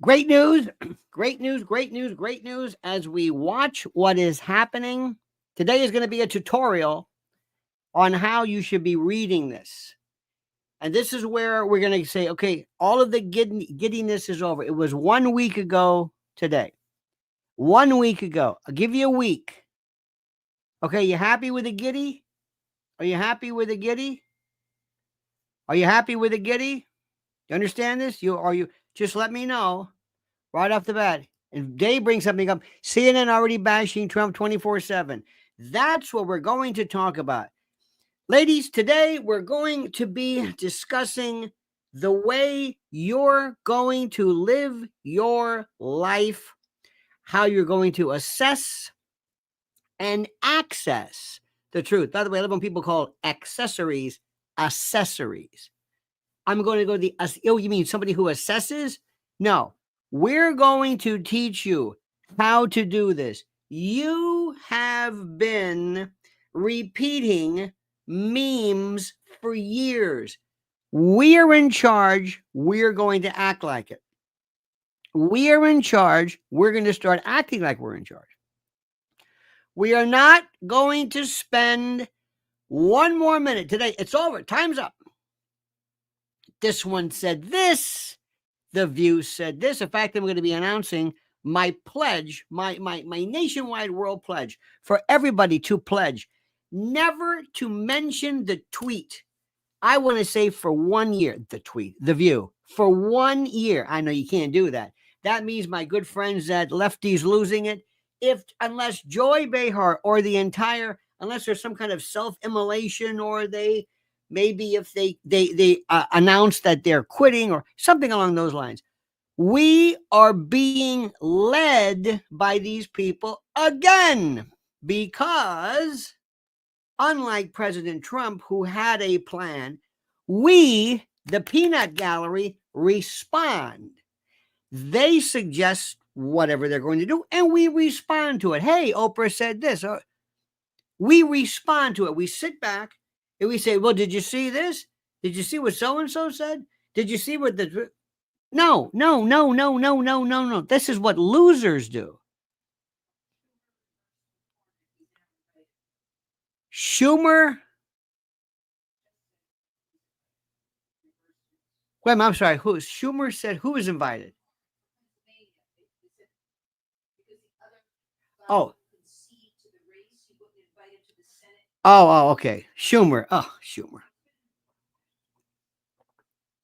Great news, great news, great news, great news. As we watch what is happening, today is going to be a tutorial on how you should be reading this. And this is where we're going to say, okay, all of the giddiness is over. It was 1 week ago today. 1 week ago. I'll give you a week. Okay, you happy with the giddy? Are you happy with the giddy? Are you happy with the giddy? You understand this? Are you? Just let me know right off the bat. And Dave brings something up. CNN already bashing Trump 24/7. That's what we're going to talk about. Ladies, today we're going to be discussing the way you're going to live your life, how you're going to assess and access the truth. By the way, I love when people call accessories. I'm going to go to the, oh, you mean somebody who assesses? No, we're going to teach you how to do this. You have been repeating memes for years. We're in charge. We're going to act like it. We are in charge. We're going to start acting like we're in charge. We are not going to spend one more minute today. It's over. Time's up. This one said this. The View said this. In fact, I'm going to be announcing my pledge, my nationwide world pledge for everybody to pledge never to mention the tweet. I want to say for 1 year, the tweet, The View, for 1 year. I know you can't do that. That means my good friends at Lefties Losing It, unless Joy Behar or unless there's some kind of self-immolation or maybe if they announce that they're quitting or something along those lines. We are being led by these people again because unlike President Trump, who had a plan, we, the peanut gallery, respond. They suggest whatever they're going to do, and we respond to it. Hey, Oprah said this. We respond to it. We sit back and we say, well, did you see this? Did you see what so-and-so said? Did you see what No. This is what losers do. Schumer. Wait, I'm sorry. Schumer said who is invited? Oh. Oh, okay. Schumer.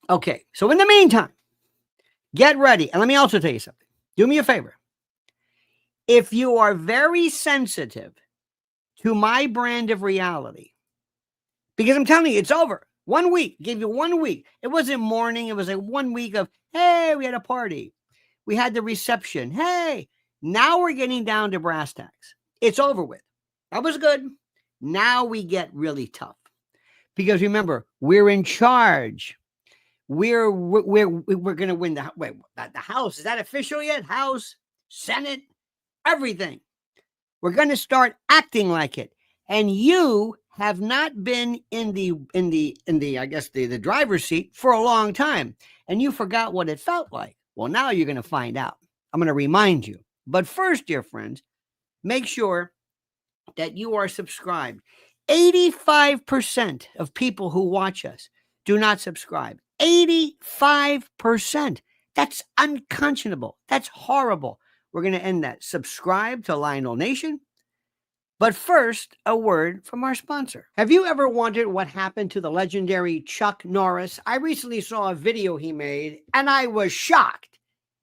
Okay. So in the meantime, get ready. And let me also tell you something. Do me a favor. If you are very sensitive to my brand of reality, because I'm telling you, it's over. 1 week. Gave you 1 week. It wasn't morning. It was like 1 week of, hey, we had a party. We had the reception. Hey, now we're getting down to brass tacks. It's over with. That was good. Now we get really tough. Because remember, we're in charge. We're going to win the House. Is that official yet? House, Senate, everything. We're going to start acting like it. And you have not been in the I guess the driver's seat for a long time, and you forgot what it felt like. Well, now you're going to find out. I'm going to remind you. But first, dear friends, make sure that you are subscribed. 85% of people who watch us do not subscribe. 85%. That's unconscionable. That's horrible. We're going to end that. Subscribe to Lionel Nation. But first, a word from our sponsor. Have you ever wondered what happened to the legendary Chuck Norris? I recently saw a video he made, and I was shocked.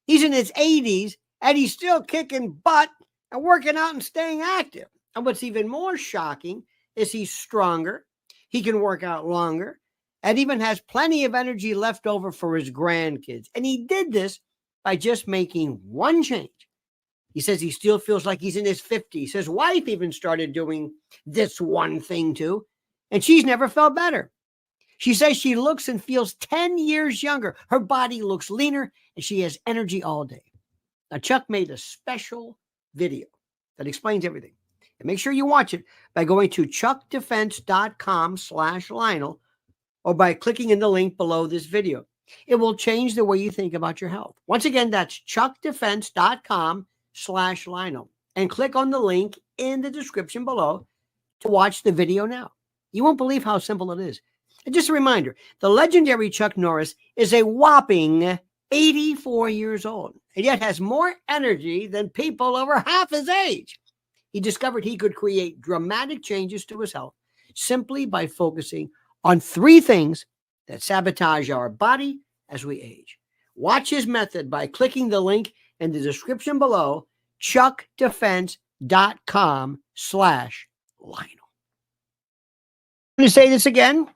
He's in his 80s, and he's still kicking butt and working out and staying active. And what's even more shocking is he's stronger, he can work out longer, and even has plenty of energy left over for his grandkids. And he did this by just making one change. He says he still feels like he's in his 50s. His wife even started doing this one thing too, and she's never felt better. She says she looks and feels 10 years younger. Her body looks leaner, and she has energy all day. Now, Chuck made a special video that explains everything. And make sure you watch it by going to chuckdefense.com/Lionel or by clicking in the link below this video. It will change the way you think about your health. Once again, that's chuckdefense.com/Lionel. And click on the link in the description below to watch the video now. You won't believe how simple it is. And just a reminder, the legendary Chuck Norris is a whopping 84 years old, and yet has more energy than people over half his age. He discovered he could create dramatic changes to his health simply by focusing on 3 things that sabotage our body as we age. Watch his method by clicking the link in the description below, chuckdefense.com/Lionel. I'm going to say this again.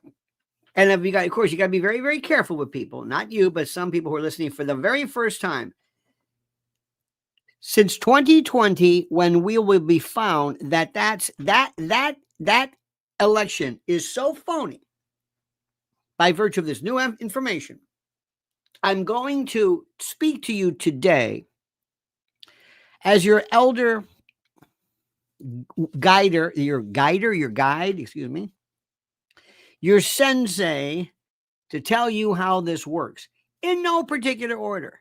And if you got, of course, you got to be very, very careful with people, not you, but some people who are listening for the very first time. Since 2020, when we will be found that that election is so phony by virtue of this new information, I'm going to speak to you today as your elder guide, your sensei, to tell you how this works in no particular order.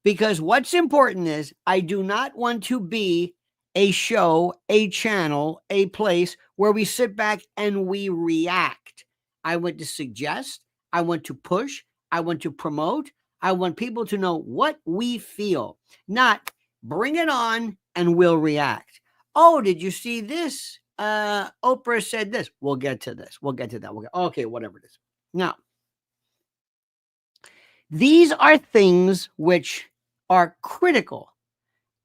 Because what's important is I do not want to be a show, a channel, a place where we sit back and we react. I want to suggest, I want to push, I want to promote, I want people to know what we feel, not bring it on and we'll react. Oh, did you see this? Oprah said this. We'll get to this. We'll get to that. Okay, whatever it is. Now, these are things which are critical,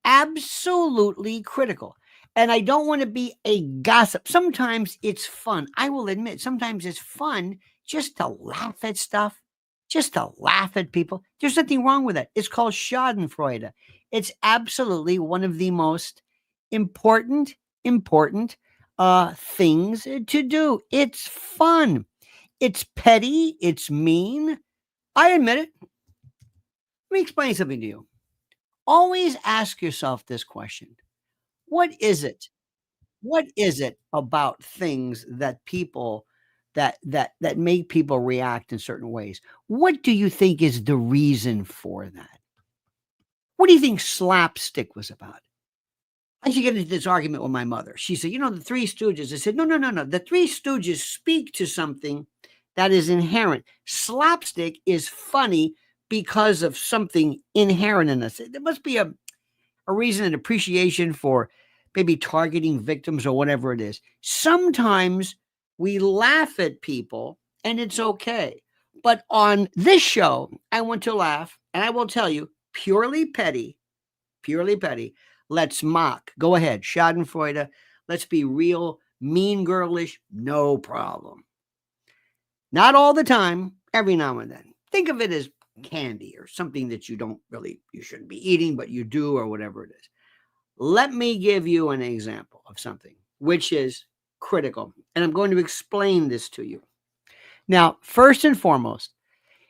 absolutely critical. And I don't want to be a gossip. Sometimes it's fun. I will admit, sometimes it's fun just to laugh at stuff, just to laugh at people. There's nothing wrong with that. It's called Schadenfreude. It's absolutely one of the most important things to do. It's fun. It's petty. It's mean. I admit it. Let me explain something to you. Always ask yourself this question. What is it? What is it about things that people that make people react in certain ways? What do you think is the reason for that? What do you think slapstick was about? I used to get into this argument with my mother. She said, the Three Stooges. I said, no. The Three Stooges speak to something that is inherent. Slapstick is funny because of something inherent in us. There must be a reason and appreciation for maybe targeting victims or whatever it is. Sometimes we laugh at people and it's okay. But on this show, I want to laugh, and I will tell you, purely petty. Let's mock. Go ahead. Schadenfreude. Let's be real, mean girlish. No problem. Not all the time. Every now and then. Think of it as candy or something that you shouldn't be eating, but you do, or whatever it is. Let me give you an example of something which is critical. And I'm going to explain this to you. Now, first and foremost,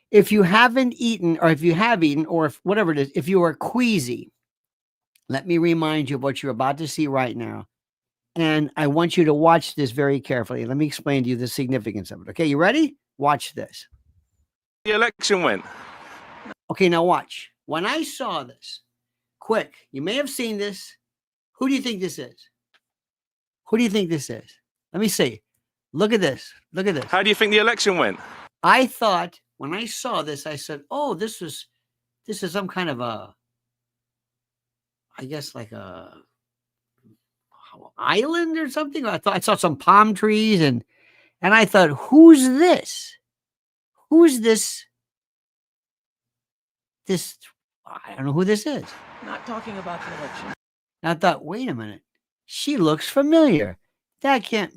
if you haven't eaten, or if you have eaten, or if whatever it is, if you are queasy, let me remind you of what you're about to see right now. And I want you to watch this very carefully. Let me explain to you the significance of it. Okay, you ready? Watch this. The election went. Okay, now watch. When I saw this, quick, you may have seen this. Who do you think this is? Who do you think this is? Let me see. Look at this. Look at this. How do you think the election went? I thought, when I saw this, I said, oh, this is some kind of I guess like a island or something. I saw some palm trees and I thought, who's this? Who's this? I don't know who this is. Not talking about the election. And I thought, wait a minute. She looks familiar. That can't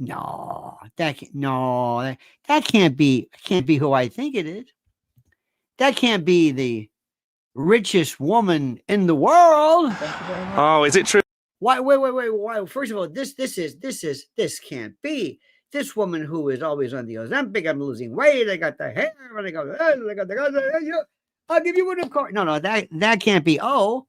be who I think it is. That can't be the richest woman in the world. Thank you very much. Oh, is it true? Why? Wait. Why? First of all, this can't be. This woman who is always on the Ozempic, I'm losing weight. I got the hair, and I got the. I'll give you one of course. No, that can't be. Oh,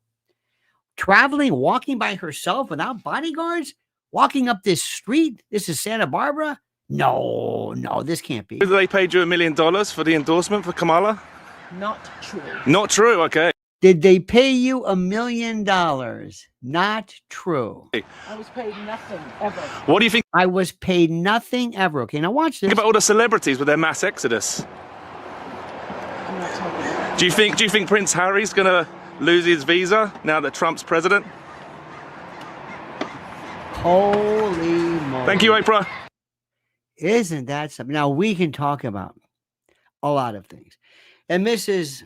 traveling, walking by herself without bodyguards, walking up this street. This is Santa Barbara. No, this can't be. They paid you $1 million for the endorsement for Kamala. Not true. Not true. Okay. Did they pay you $1 million? Not true. I was paid nothing ever. What do you think I was paid nothing ever. Okay, now watch this. about all the celebrities with their mass exodus? I'm not talking about Do you think Prince Harry's gonna lose his visa now that Trump's president? Holy moly. Thank you, Oprah. Isn't that something? Now we can talk about a lot of things. And Mrs.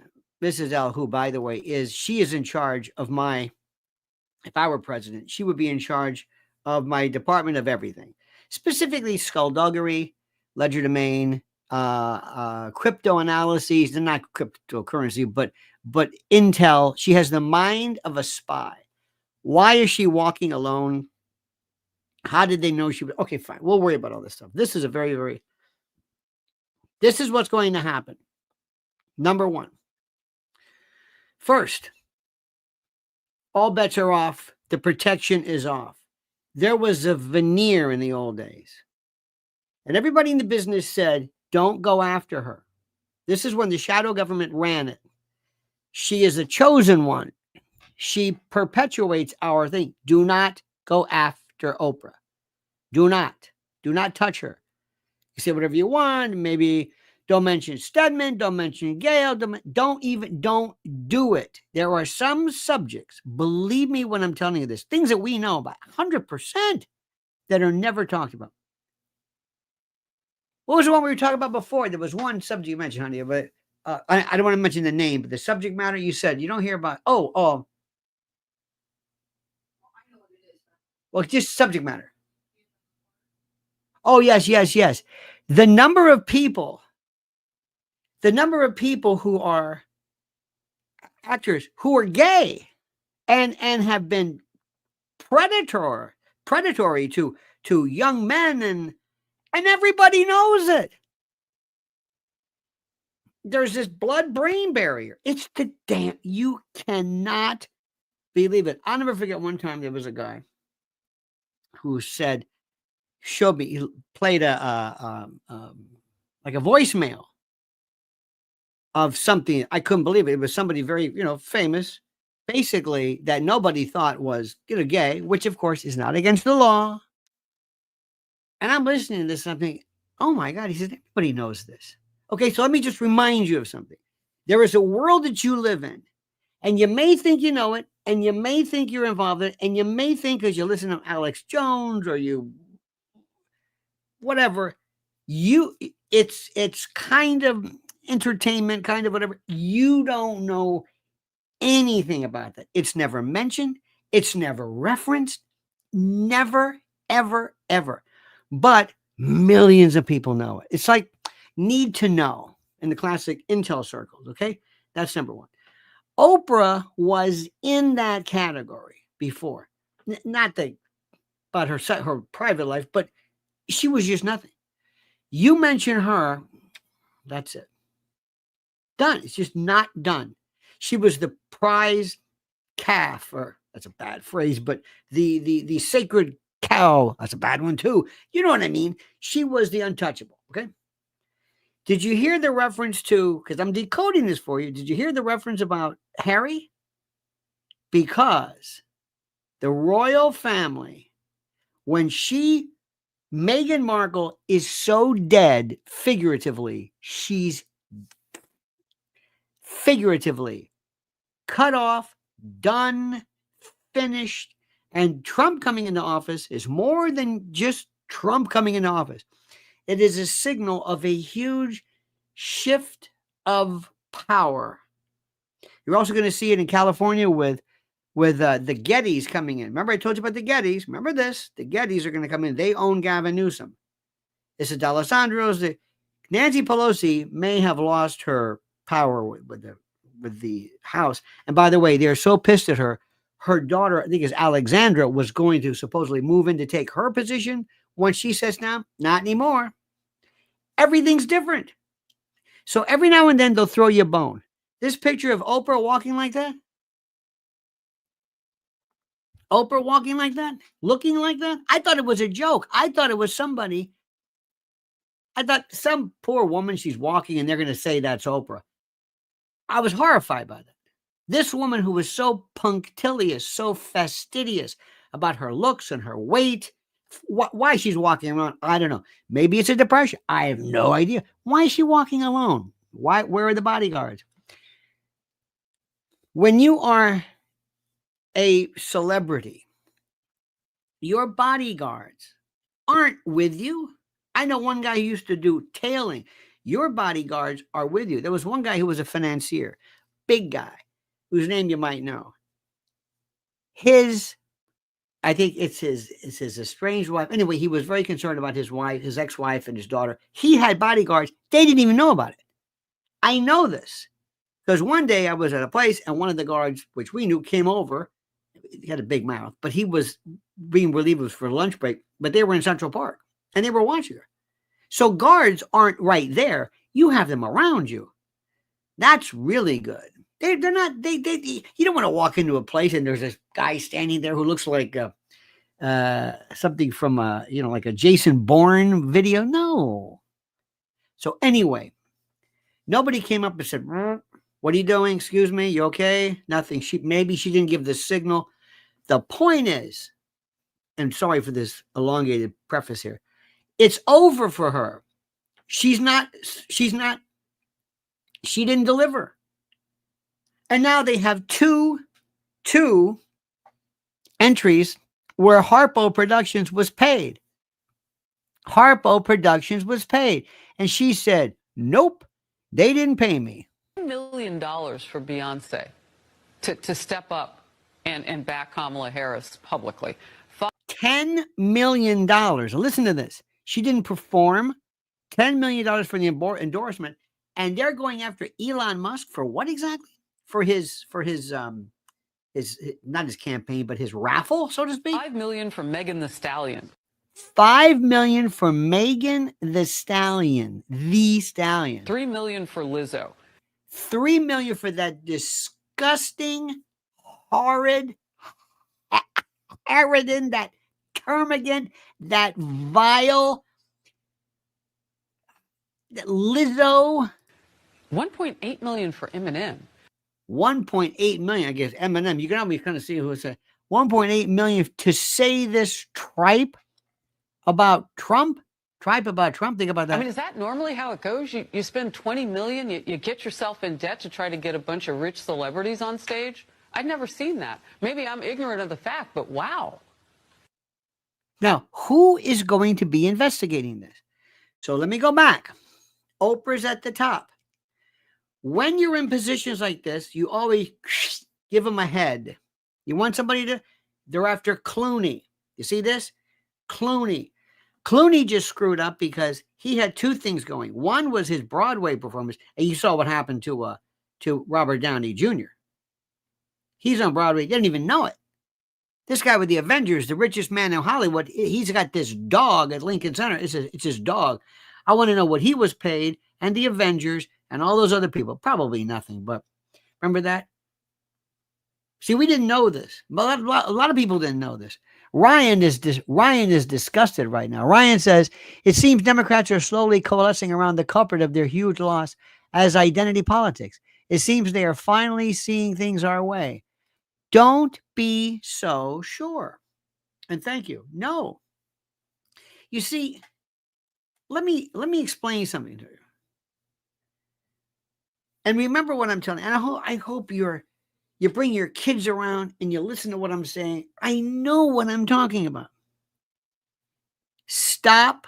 L, who, by the way, she is in charge of if I were president, she would be in charge of my department of everything, specifically skullduggery, legerdemain, crypto analyses. They're not cryptocurrency, but intel. She has the mind of a spy. Why is she walking alone? How did they know she would? Okay, fine. We'll worry about all this stuff. This is this is what's going to happen. Number one. First, all bets are off. The protection is off. There was a veneer in the old days. And everybody in the business said, don't go after her. This is when the shadow government ran it. She is a chosen one. She perpetuates our thing. Do not go after Oprah. Do not touch her. You say whatever you want. Maybe don't mention Stedman. Don't mention Gail. Don't do it. There are some subjects, believe me when I'm telling you this, things that we know about 100% that are never talked about. What was the one we were talking about before? There was one subject you mentioned, honey, but I don't want to mention the name, but the subject matter you said you don't hear about. Well, just subject matter. Oh, yes. The number of people who are actors who are gay and have been predatory to young men and everybody knows it. There's this blood-brain barrier. It's the damn, you cannot believe it. I'll never forget one time there was a guy who showed me, he played like a voicemail of something. I couldn't believe it. It was somebody very, famous, basically, that nobody thought was, gay, which of course is not against the law. And I'm listening to this and I'm thinking, oh my God, he said, everybody knows this. Okay, so let me just remind you of something. There is a world that you live in, and you may think you know it, and you may think you're involved in it, and you may think because you listen to Alex Jones or you whatever, it's kind of entertainment, kind of whatever. You don't know anything about that. It's never mentioned. It's never referenced. Never, ever, ever. But millions of people know it. It's like need to know in the classic intel circles. Okay. That's number one. Oprah was in that category before. Not about her private life, but she was just nothing. You mention her, that's it. Done. It's just not done. She was the prized calf, or that's a bad phrase, but the sacred cow, that's a bad one too. You know what I mean? She was the untouchable. Okay. Did you hear the reference to, because I'm decoding this for you, did you hear the reference about Harry? Because the royal family, when Meghan Markle is so dead, figuratively, she's figuratively cut off, done, finished, and Trump coming into office is more than just Trump coming into office. It is a signal of a huge shift of power. You're also going to see it in California with the Gettys coming in. Remember, I told you about the Gettys. Remember this. The Gettys are going to come in. They own Gavin Newsom. It's the D'Alessandros. Nancy Pelosi may have lost her power with the House. And by the way, they're so pissed at her. Her daughter, I think is Alexandra, was going to supposedly move in to take her position. When she says now, not anymore. Everything's different. So every now and then they'll throw you a bone. This picture of Oprah walking like that. Oprah walking like that, looking like that. I thought it was a joke. I thought it was somebody. I thought some poor woman, she's walking and they're going to say that's Oprah. I was horrified by that. This woman who was so punctilious, so fastidious about her looks and her weight, why she's walking around, I don't know. Maybe it's a depression. I have no idea. Why is she walking alone? Why? Where are the bodyguards? When you are a celebrity, your bodyguards aren't with you. I know one guy who used to do tailing. Your bodyguards are with you. There was one guy who was a financier, big guy, whose name you might know. I think it's his estranged wife. Anyway, he was very concerned about his wife, his ex-wife, and his daughter. He had bodyguards. They didn't even know about it. I know this because one day I was at a place and one of the guards, which we knew, came over. He had a big mouth, but he was being relieved for lunch break. But they were in Central Park and they were watching her. So guards aren't right there. You have them around you. That's really good. They're not. You don't want to walk into a place and there's this guy standing there who looks like something from like a Jason Bourne video. No. So anyway, nobody came up and said, "What are you doing? Excuse me. You okay?" Nothing. Maybe she didn't give the signal. The point is, and sorry for this elongated preface here, it's over for her. She didn't deliver. And now they have two entries where Harpo Productions was paid. Harpo Productions was paid. And she said, nope, they didn't pay me. $1 million for Beyonce to step up and back Kamala Harris publicly. $10 million. Listen to this. She didn't perform. $10 million for the endorsement. And they're going after Elon Musk for what exactly? For his not his campaign, but his raffle, so to speak. $5 million for Megan Thee Stallion. $5 million for Megan Thee Stallion. $3 million for Lizzo. $3 million for that disgusting, horrid, arrogant, that termagant, that vile, that Lizzo. $1.8 million for Eminem. 1.8 million, I guess. Eminem. You can always kind of see who said 1.8 million to say this tripe about Trump. Think about that. I mean, is that normally how it goes? You spend $20 million, you get yourself in debt to try to get a bunch of rich celebrities on stage? I'd never seen that. Maybe I'm ignorant of the fact, but wow. Now, who is going to be investigating this? So let me go back. Oprah's at the top. When you're in positions like this, you always give them a head. You want somebody they're after Clooney. You see this? Clooney just screwed up because he had two things going. One was his Broadway performance, and you saw what happened to Robert Downey Jr. He's on Broadway. He didn't even know it. This guy with the Avengers, the richest man in Hollywood, he's got this dog at Lincoln Center. It's his dog. I want to know what he was paid, and the Avengers, and all those other people. Probably nothing, but remember that? See, we didn't know this. But a lot of people didn't know this. Ryan is disgusted right now. Ryan says, it seems Democrats are slowly coalescing around the culprit of their huge loss as identity politics. It seems they are finally seeing things our way. Don't be so sure. And thank you. No. You see, let me explain something to you. And remember what I'm telling you. And I hope you bring your kids around and you listen to what I'm saying. I know what I'm talking about. Stop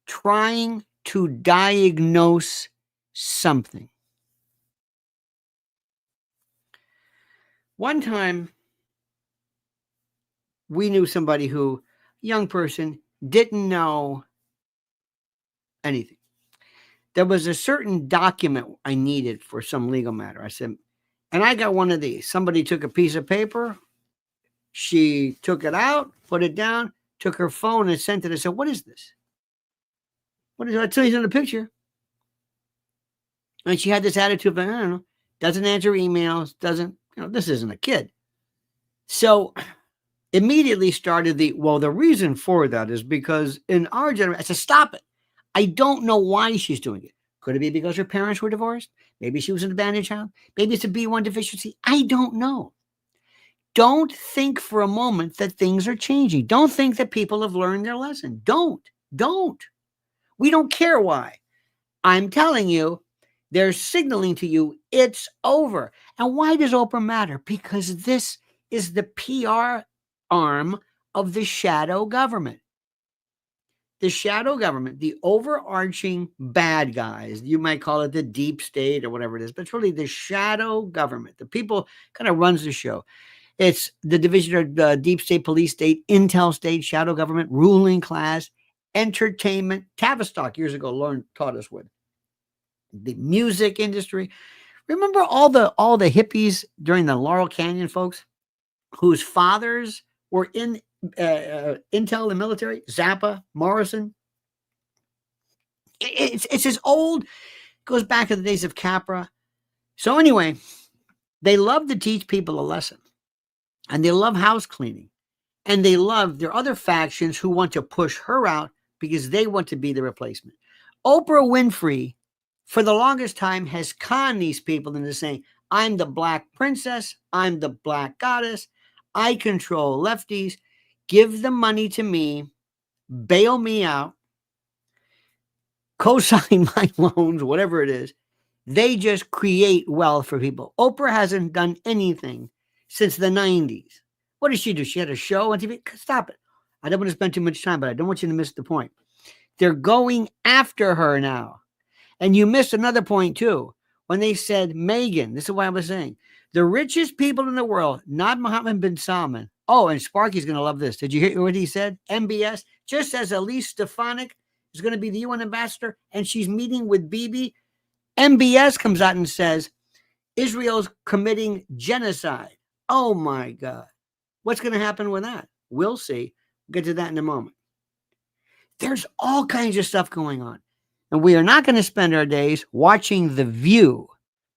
trying to diagnose something. One time, we knew somebody who, young person, didn't know anything. There was a certain document I needed for some legal matter. I said, and I got one of these. Somebody took a piece of paper. She took it out, put it down, took her phone and sent it. I said, what is this? What is it? I tell you in the picture. And she had this attitude of, I don't know, doesn't answer emails, doesn't, this isn't a kid. So immediately started the reason for that is because in our generation, I said, stop it. I don't know why she's doing it. Could it be because her parents were divorced? Maybe she was an abandoned child. Maybe it's a B1 deficiency. I don't know. Don't think for a moment that things are changing. Don't think that people have learned their lesson. Don't. We don't care why. I'm telling you, they're signaling to you it's over. And why does Oprah matter? Because this is the PR arm of the shadow government. The shadow government, the overarching bad guys, you might call it the deep state or whatever it is, but it's really the shadow government. The people kind of runs the show. It's the division of the deep state, police state, intel state, shadow government, ruling class, entertainment. Tavistock years ago, Lauren taught us what. The music industry. Remember all the hippies during the Laurel Canyon, folks, whose fathers were in intel and military? Zappa, Morrison. It's as old, goes back to the days of Capra. So anyway, they love to teach people a lesson, and they love house cleaning, and they love their other factions who want to push her out because they want to be the replacement. Oprah Winfrey, for the longest time, has conned these people into saying, I'm the black princess, I'm the black goddess, I control lefties, give the money to me, bail me out, co-sign my loans, whatever it is. They just create wealth for people. Oprah hasn't done anything since the 90s. What did she do? She had a show on TV? Stop it. I don't want to spend too much time, but I don't want you to miss the point. They're going after her now. And you missed another point too. When they said Meghan, this is what I was saying. The richest people in the world, not Mohammed bin Salman. Oh, and Sparky's going to love this. Did you hear what he said? MBS, just as Elise Stefanik is going to be the UN ambassador and she's meeting with Bibi, MBS comes out and says, Israel's committing genocide. Oh my God. What's going to happen with that? We'll see. We'll get to that in a moment. There's all kinds of stuff going on. And we are not going to spend our days watching The View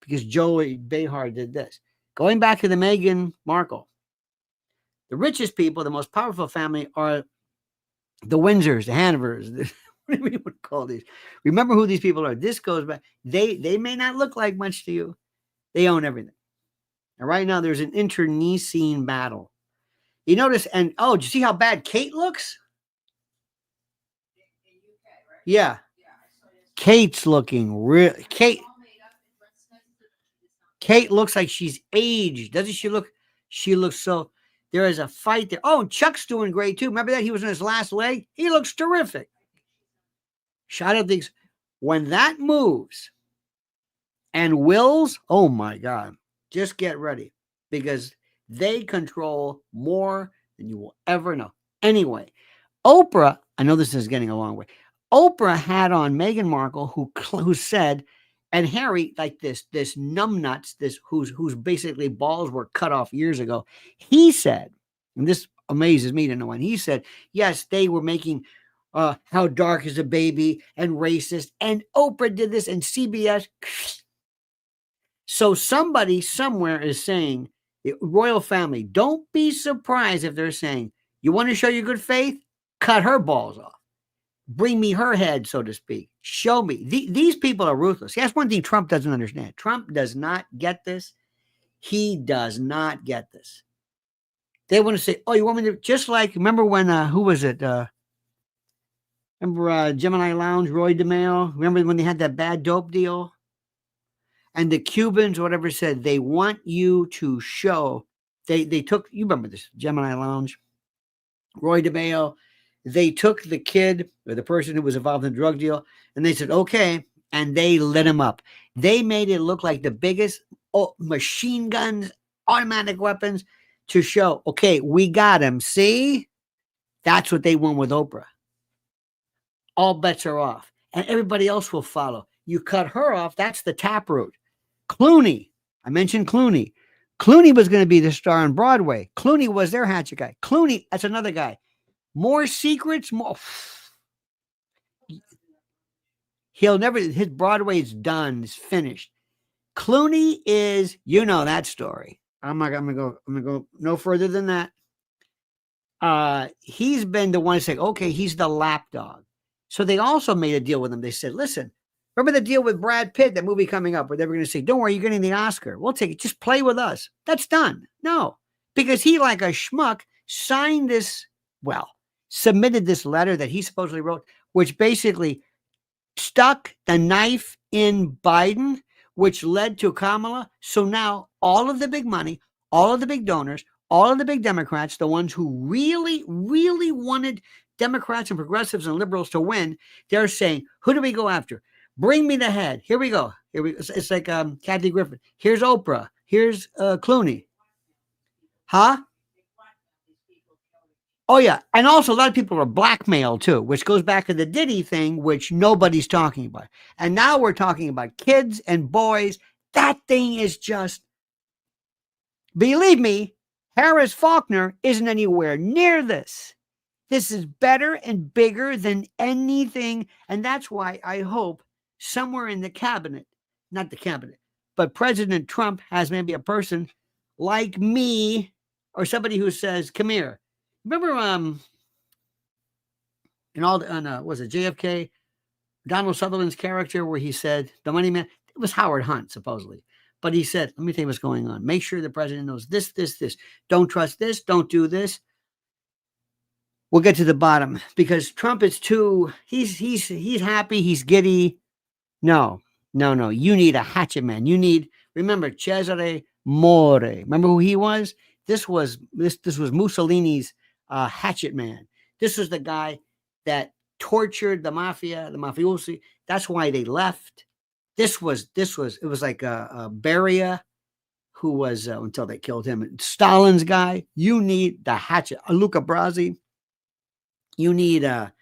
because Joey Behar did this. Going back to the Meghan Markle, the richest people, the most powerful family are the Windsors, the Hanovers, whatever you would call these. Remember who these people are. This goes back. They may not look like much to you. They own everything. And right now there's an internecine battle. You notice, and oh, did you see how bad Kate looks? Yeah. Kate's looking real. Kate looks like she's aged. Doesn't she look? She looks so. There is a fight there. Oh, and Chuck's doing great too. Remember that? He was in his last leg. He looks terrific. Shot at things. When that moves and wills, oh my God, just get ready because they control more than you will ever know. Anyway, Oprah, I know this is getting a long way. Oprah had on Meghan Markle, who said, and Harry, like this numbnuts, this whose basically balls were cut off years ago. He said, and this amazes me to know, and he said, yes, they were making How Dark Is a Baby and racist, and Oprah did this, and CBS. So somebody somewhere is saying, royal family, don't be surprised if they're saying, you want to show your good faith? Cut her balls off. Bring me her head, so to speak. Show me. These people are ruthless. That's one thing Trump doesn't understand. Trump does not get this. He does not get this. They want to say, oh, you want me to, just like, remember when, who was it? Remember Gemini Lounge, Roy DeMeo? Remember when they had that bad dope deal? And the Cubans, whatever, said, they want you to show. They took, you remember this, Gemini Lounge, Roy DeMeo. They took the kid or the person who was involved in the drug deal and they said, okay. And they lit him up. They made it look like the biggest machine guns, automatic weapons to show, okay, we got him. See, that's what they want with Oprah. All bets are off and everybody else will follow. You cut her off. That's the taproot. Clooney. I mentioned Clooney. Clooney was going to be the star on Broadway. Clooney was their hatchet guy. Clooney, that's another guy. More secrets, more. He'll never, his Broadway is done, is finished. Clooney is, you know that story. I'm gonna go no further than that. He's been the one saying, okay, he's the lapdog. So they also made a deal with him. They said, listen, Remember the deal with Brad Pitt, that movie coming up where they were going to say, don't worry, you're getting the Oscar. We'll take it. Just play with us. That's done. No, because he, like a schmuck, signed this, submitted this letter that he supposedly wrote, which basically stuck the knife in Biden, which led to Kamala. So now all of the big money, all of the big donors, all of the big Democrats, the ones who really, really wanted Democrats and progressives and liberals to win, they're saying, who do we go after? Bring me the head. Here we go. It's like Kathy Griffin. Here's Oprah. Here's Clooney. Huh? Oh, yeah. And also a lot of people are blackmailed too, which goes back to the Diddy thing, which nobody's talking about. And now we're talking about kids and boys. That thing is just, believe me, Harris Faulkner isn't anywhere near this. This is better and bigger than anything. And that's why I hope somewhere in the cabinet, not the cabinet, but President Trump has maybe a person like me or somebody who says, come here. Remember, was it JFK, Donald Sutherland's character where he said, the money man, it was Howard Hunt, supposedly. But he said, let me tell you what's going on. Make sure the president knows this, this, this. Don't trust this. Don't do this. We'll get to the bottom because Trump is he's happy. He's giddy. No. You need a hatchet man. Remember Cesare More. Remember who he was? This was Mussolini's hatchet man. This was the guy that tortured the mafia, the mafiosi. That's why they left. It was like Beria, who was until they killed him. Stalin's guy. You need the hatchet. Luca Brasi. You need like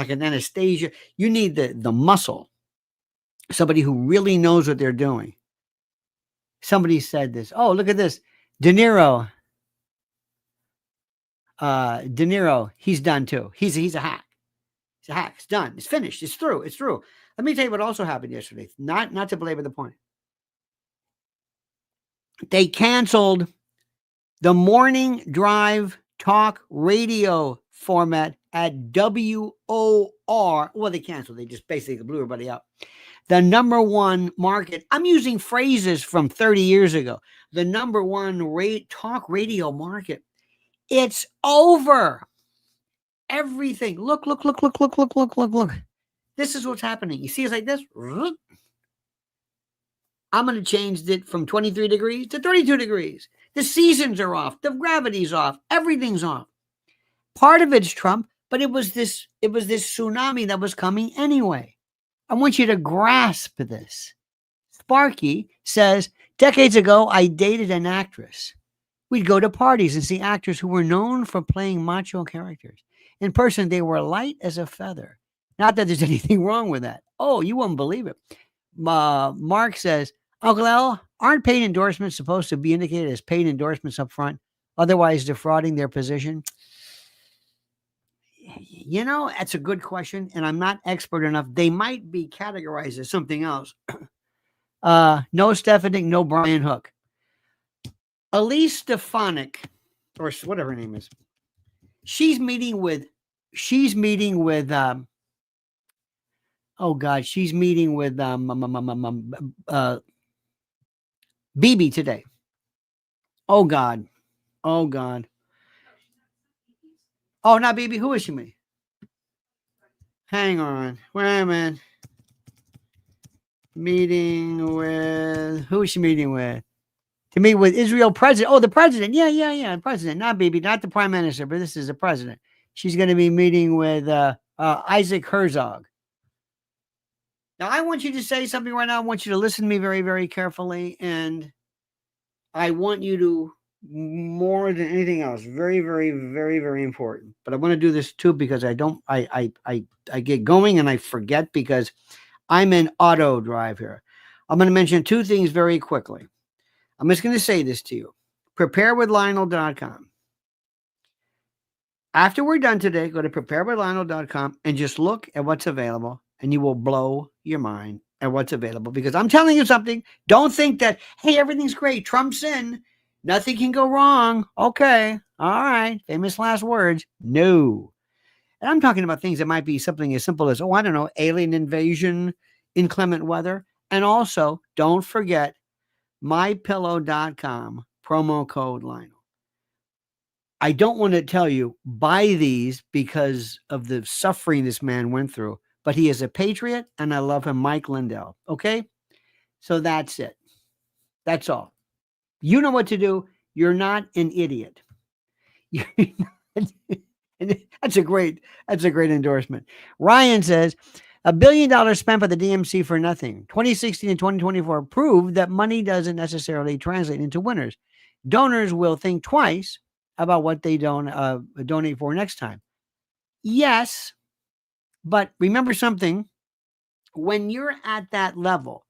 an Anastasia. You need the muscle. Somebody who really knows what they're doing. Somebody said this. Oh, look at this. De Niro, he's done too. He's a hack. He's a hack. It's done. It's finished. It's through. Let me tell you what also happened yesterday. Not to belabor the point. They canceled the morning drive talk radio format at WOR. Well, they canceled. They just basically blew everybody up. The number one market. I'm using phrases from 30 years ago. The number one talk radio market. It's over. Everything. Look. This is what's happening. You see it's like this. I'm going to change it from 23 degrees to 32 degrees. The seasons are off. The gravity's off. Everything's off. Part of it's Trump, but it was this tsunami that was coming anyway. I want you to grasp this. Sparky says, decades ago, I dated an actress. We'd go to parties and see actors who were known for playing macho characters. In person, they were light as a feather. Not that there's anything wrong with that. Oh, you won't believe it. Mark says, Uncle L, aren't paid endorsements supposed to be indicated as paid endorsements up front, otherwise defrauding their position? You know, that's a good question, and I'm not expert enough. They might be categorized as something else. No Stefanik, no Brian Hook. Elise Stefanik, or whatever her name is, she's meeting with Bibi today. Oh God. Oh, not Bibi. Who is she meeting? Hang on. Wait a minute. Meeting with, who is she meeting with? To meet with Israel president. Oh, the president. Yeah. President, not Bibi, not the prime minister, but this is the president. She's going to be meeting with Isaac Herzog. Now, I want you to say something right now. I want you to listen to me very, very carefully. And I want you to, more than anything else, very, very, very, very important. But I want to do this too because I get going and I forget because I'm in auto drive here. I'm going to mention two things very quickly. I'm just going to say this to you. Preparewithlionel.com. After we're done today, go to preparewithlionel.com and just look at what's available, and you will blow your mind at what's available. Because I'm telling you something. Don't think that, hey, everything's great. Trump's in. Nothing can go wrong. Okay. All right. Famous last words. No. And I'm talking about things that might be something as simple as, oh, I don't know, alien invasion, inclement weather. And also, don't forget mypillow.com, promo code Lionel. I don't want to tell you, buy these because of the suffering this man went through, but he is a patriot and I love him, Mike Lindell. Okay? So that's it. That's all. You know what to do. You're not an idiot. That's a great endorsement. Ryan says, $1 billion spent by the DMC for nothing. 2016 and 2024 proved that money doesn't necessarily translate into winners. Donors will think twice about what they donate for next time. Yes, but remember something. When you're at that level,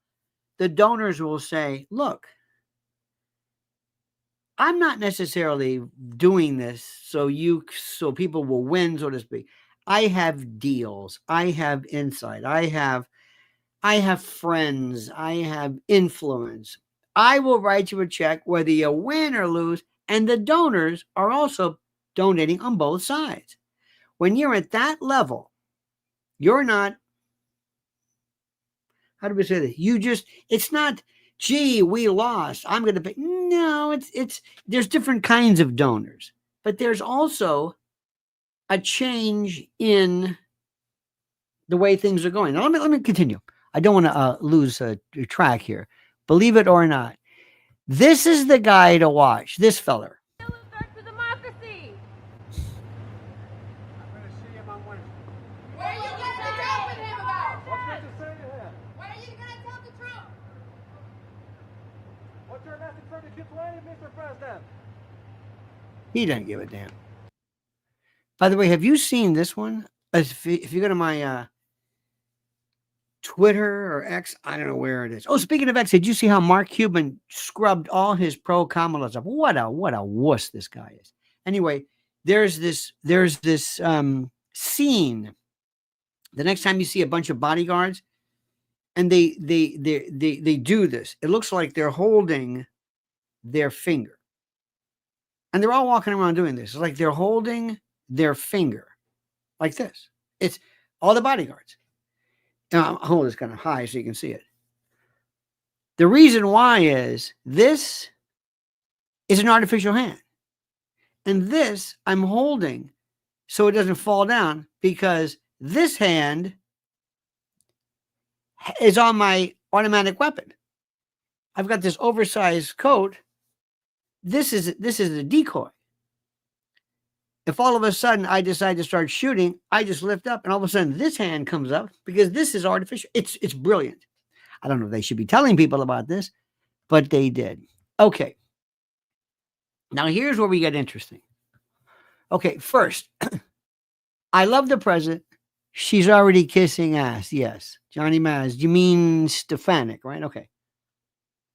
the donors will say, look, I'm not necessarily doing this so people will win, so to speak. I have deals. I have insight. I have friends. I have influence. I will write you a check whether you win or lose, and the donors are also donating on both sides. When you're at that level, you're not, how do we say this? It's not, gee, we lost, I'm going to pay. No, there's different kinds of donors, but there's also a change in the way things are going. Now, let me continue. I don't want to lose track here. Believe it or not, this is the guy to watch. This feller. To democracy. I'm going to see him on Wednesday. What are you going to tell him about? What's good to say to him? What are you going to tell the Trump? What's your message for the G20, Mr. President? He doesn't give a damn. By the way, have you seen this one? If you go to my Twitter or X, I don't know where it is. Oh, speaking of X, did you see how Mark Cuban scrubbed all his pro-Kamala stuff? What a wuss this guy is. Anyway, there's this scene. The next time you see a bunch of bodyguards, and they do this. It looks like they're holding their finger, and they're all walking around doing this. It's like they're holding their finger, like this. It's all the bodyguards. Now, I'll hold this kind of high so you can see it. The reason why is this is an artificial hand. And this I'm holding so it doesn't fall down because this hand is on my automatic weapon. I've got this oversized coat. This is a decoy. If all of a sudden I decide to start shooting, I just lift up and all of a sudden this hand comes up because this is artificial. It's brilliant. I don't know if they should be telling people about this, but they did. Okay. Now here's where we get interesting. Okay, first, I love the president. She's already kissing ass. Yes. Johnny Maz, you mean Stefanik, right? Okay.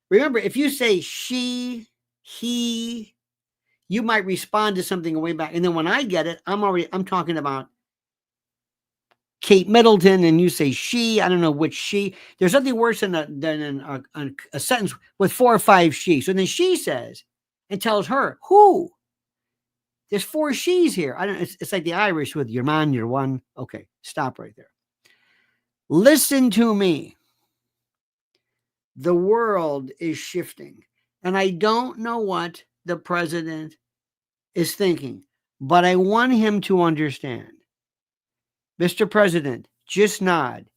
Remember, if you say she, he, you might respond to something way back. And then when I get it, I'm talking about Kate Middleton, and you say she, I don't know which she. There's nothing worse than a sentence with 4 or 5 she. So then she says and tells her, who? There's 4 she's here. It's like the Irish with your man, your one. Okay, stop right there. Listen to me. The world is shifting. And I don't know what the president is thinking, but I want him to understand. Mr. President, just nod.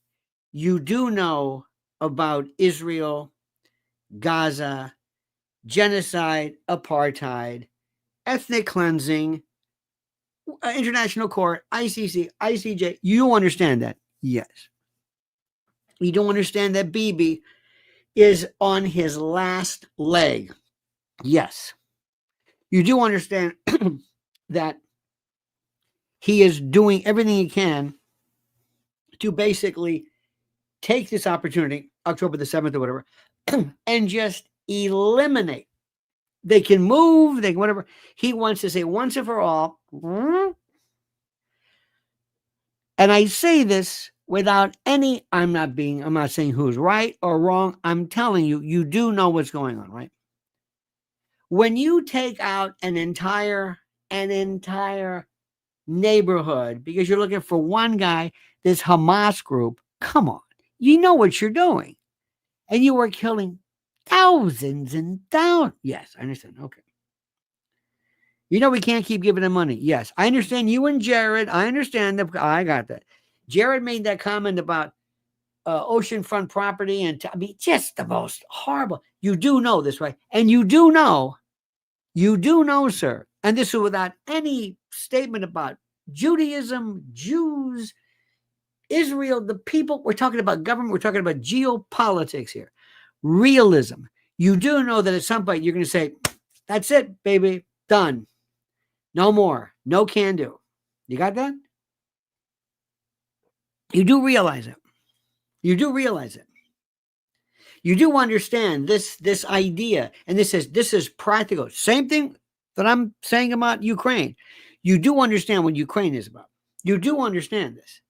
You do know about Israel, Gaza, genocide, apartheid, ethnic cleansing, international court, ICC, ICJ. You understand that? Yes. You don't understand that Bibi is on his last leg? Yes. You do understand that he is doing everything he can to basically take this opportunity, October the 7th or whatever, and just eliminate. They can move, they can whatever. He wants to say once and for all. And I say this without any, I'm not saying who's right or wrong. I'm telling you, you do know what's going on, right? When you take out an entire neighborhood because you're looking for one guy, this Hamas group. Come on. You know what you're doing. And you were killing thousands and thousands. Yes, I understand. Okay. You know we can't keep giving them money. Yes, I understand you and Jared. I understand that. I got that. Jared made that comment about oceanfront property, and I mean, just the most horrible. You do know this, right? And you do know, sir. And this is without any statement about Judaism, Jews, Israel, the people. We're talking about government. We're talking about geopolitics here. Realism. You do know that at some point you're going to say, that's it, baby. Done. No more. No can do. You got that? You do realize it. You do realize it. You do understand this idea, and this is practical. Same thing that I'm saying about Ukraine. You do understand what Ukraine is about. You do understand this.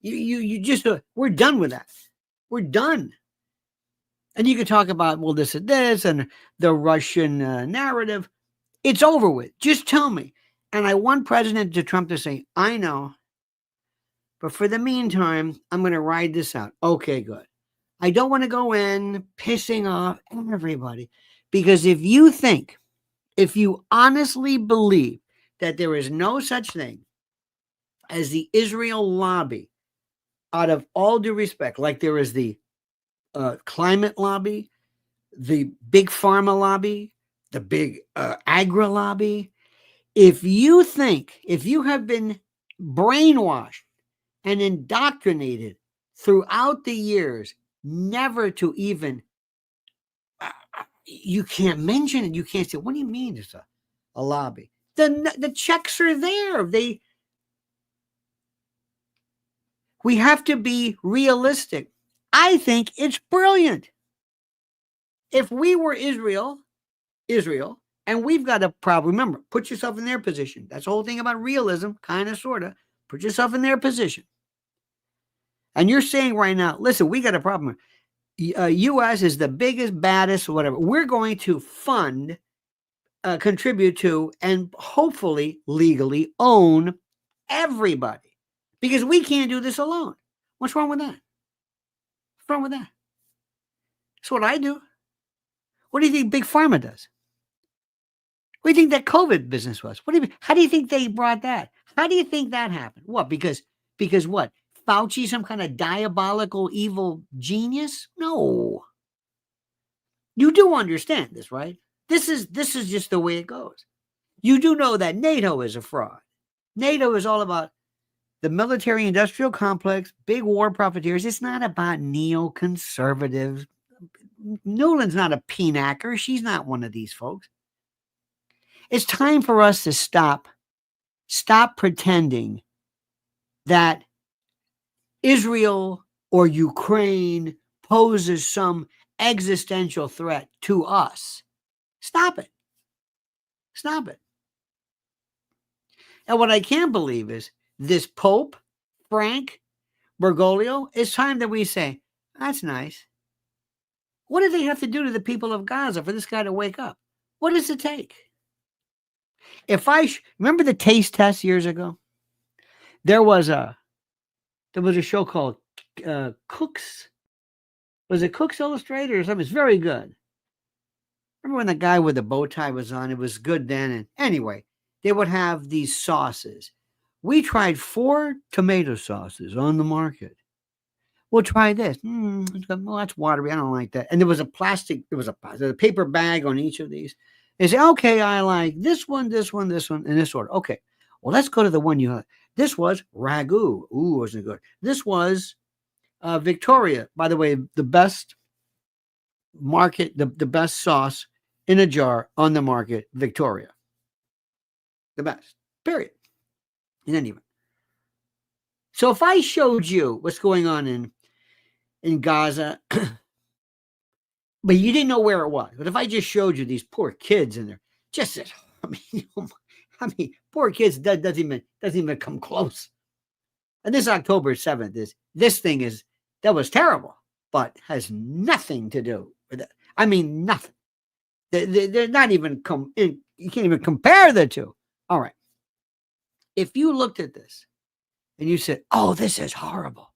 You just we're done with that. We're done. And you can talk about, well, this and this and the Russian narrative. It's over with. Just tell me. And I want President Trump to say, I know, but for the meantime, I'm going to ride this out. Okay, good. I don't want to go in pissing off everybody, because if you honestly believe that there is no such thing as the Israel lobby, out of all due respect, like there is the climate lobby, the big pharma lobby, the big agri lobby, if you have been brainwashed and indoctrinated throughout the years, never to even, you can't mention it. You can't say, what do you mean it's a lobby? The checks are there. We have to be realistic. I think it's brilliant. If we were Israel, and we've got a problem, remember, put yourself in their position. That's the whole thing about realism, kind of, sort of. Put yourself in their position. And you're saying right now, listen, we got a problem. U.S. is the biggest, baddest, whatever. We're going to fund, contribute to, and hopefully legally own everybody, because we can't do this alone. What's wrong with that? What's wrong with that? That's what I do. What do you think Big Pharma does? What do you think that COVID business was? How do you think they brought that? How do you think that happened? What? Because what? Fauci, some kind of diabolical, evil genius? No. You do understand this, right? This is just the way it goes. You do know that NATO is a fraud. NATO is all about the military-industrial complex, big war profiteers. It's not about neoconservatives. Nuland's not a peenacker. She's not one of these folks. It's time for us to stop pretending that Israel or Ukraine poses some existential threat to us. Stop it. Stop it. And what I can't believe is this Pope, Frank Bergoglio, it's time that we say, that's nice. What do they have to do to the people of Gaza for this guy to wake up? What does it take? Remember the taste test years ago? There was a show called Cooks. Was it Cooks Illustrated or something? It's very good. Remember when the guy with the bow tie was on? It was good then. And anyway, they would have these sauces. We tried 4 tomato sauces on the market. We'll try this. Well, that's watery. I don't like that. And there was a paper bag on each of these. They say, okay, I like this one, this one, this one, and this order. Okay. Well, let's go to the one you had. This was ragu. Ooh, wasn't good. This was Victoria. By the way, the best market, the best sauce in a jar on the market, Victoria. The best. Period. In any event. So if I showed you what's going on in Gaza, but you didn't know where it was, but if I just showed you these poor kids in there, poor kids doesn't even come close. And this October 7th that was terrible, but has nothing to do with it. I mean, nothing. They're not even you can't even compare the two. All right. if you looked at this and you said, "Oh, this is horrible.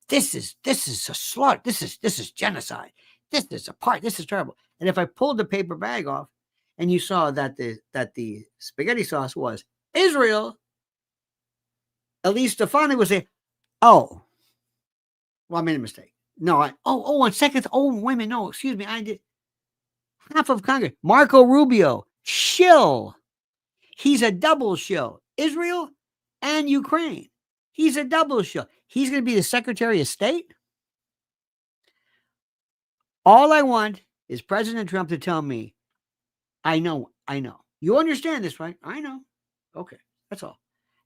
This is a slaughter. This is genocide. This is terrible." And if I pulled the paper bag off and you saw that the spaghetti sauce was Israel, Elise Stefani would say, "Oh, well, I made a mistake. No, 1 second. Oh, wait a minute. No, excuse me. I did." Half of Congress. Marco Rubio, shill. He's a double shill. Israel and Ukraine. He's a double shill. He's going to be the Secretary of State. All I want is President Trump to tell me, I know. You understand this, right? I know. Okay, that's all.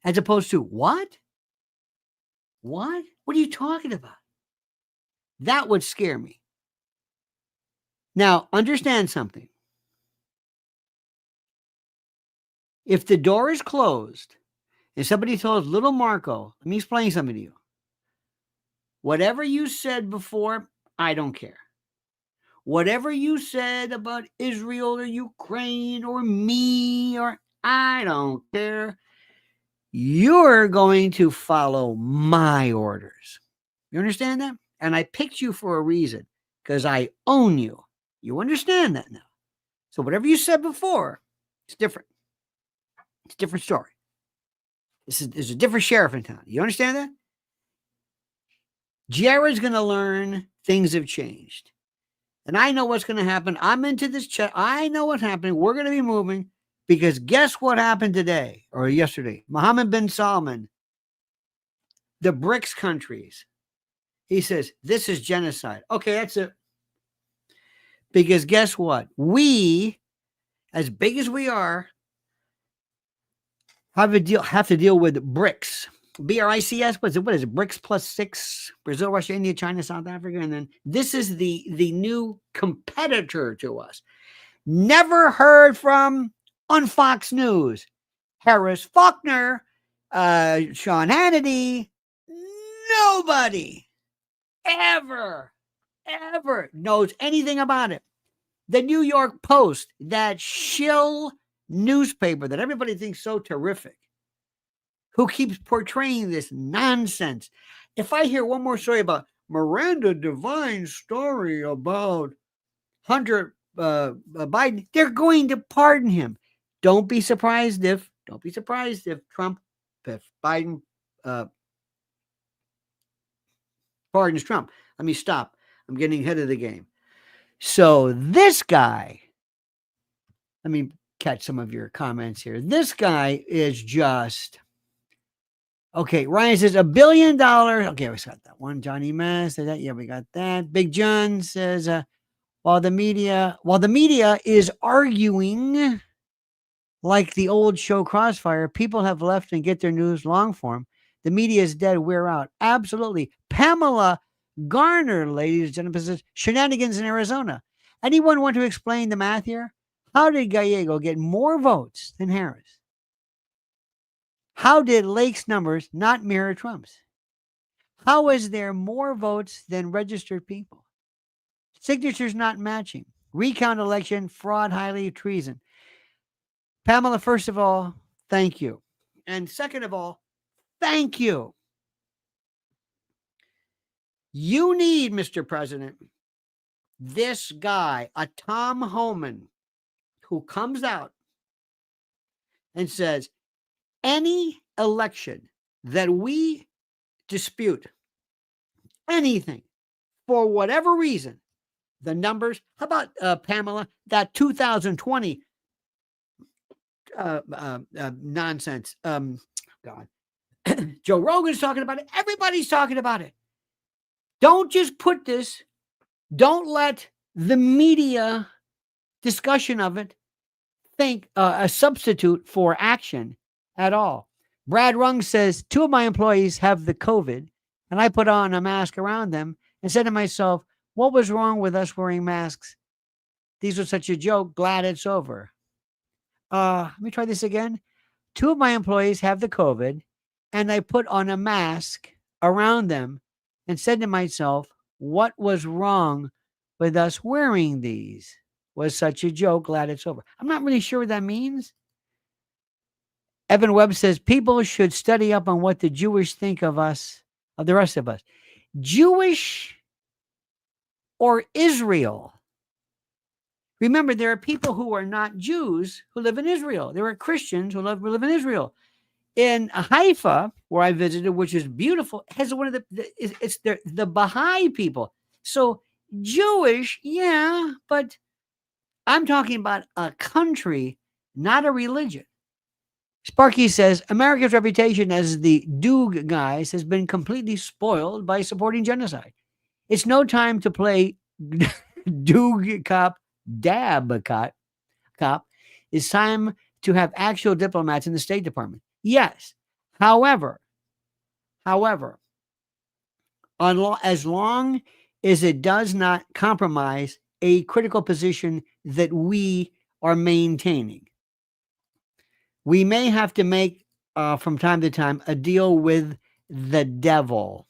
As opposed to, what? What? What are you talking about? That would scare me. Now, understand something. If the door is closed and somebody tells little Marco, let me explain something to you. Whatever you said before, I don't care. Whatever you said about Israel or Ukraine or me, or I don't care. You're going to follow my orders. You understand that? And I picked you for a reason, because I own you. You understand that now. So whatever you said before, it's different. It's a different story. There's a different sheriff in town. You understand that? Jared's going to learn things have changed. And I know what's going to happen. I'm into this chat. I know what's happening. We're going to be moving, because guess what happened today or yesterday? Mohammed bin Salman, the BRICS countries. He says, this is genocide. Okay, that's it. Because guess what? We, as big as we are, have to deal with BRICS. BRICS, what is it? BRICS plus 6, Brazil, Russia, India, China, South Africa. And then this is the new competitor to us. Never heard from on Fox News. Harris Faulkner, Sean Hannity, nobody ever knows anything about it. The New York Post, that shill newspaper that everybody thinks so terrific, who keeps portraying this nonsense. If I hear one more story about Miranda Devine's story about Hunter Biden, they're going to pardon him. Don't be surprised if Biden pardons Trump. Let me stop. I'm getting ahead of the game. So this guy, let me catch some of your comments here. This guy is just, okay, Ryan says $1 billion. Okay, we got that one. Johnny Mass said that. Yeah, we got that. Big John says, while the media is arguing like the old show Crossfire, people have left and get their news long form. The media is dead. We're out. Absolutely. Pamela Garner, ladies and gentlemen, says shenanigans in Arizona. Anyone want to explain the math here? How did Gallego get more votes than Harris? How did Lake's numbers not mirror Trump's? How is there more votes than registered people? Signatures not matching. Recount election, fraud, highly treason. Pamela, first of all, thank you. And second of all, thank you. You need, Mr. President, this guy, a Tom Homan, who comes out and says, any election that we dispute, anything, for whatever reason, the numbers, how about, Pamela, that 2020 nonsense. God. Joe Rogan's talking about it. Everybody's talking about it. Don't just put this, don't let the media discussion of it think a substitute for action at all. Brad Rung says, 2 of my employees have the COVID, and I put on a mask around them and said to myself, what was wrong with us wearing masks? These were such a joke. Glad it's over. Let me try this again. 2 of my employees have the COVID, and I put on a mask around them and said to myself, what was wrong with us wearing these? Was such a joke. Glad it's over. I'm not really sure what that means. Evan Webb says people should study up on what the Jewish think of us, of the rest of us. Jewish or Israel? Remember, there are people who are not Jews who live in Israel. There are Christians who live in Israel. In Haifa, where I visited, which is beautiful, has one of it's the Baha'i people. So Jewish, yeah, but I'm talking about a country, not a religion. Sparky says America's reputation as the Doog guys has been completely spoiled by supporting genocide. It's no time to play Doog cop, dab cop. It's time to have actual diplomats in the State Department. Yes. However, as long as it does not compromise a critical position that we are maintaining, we may have to make, from time to time, a deal with the devil.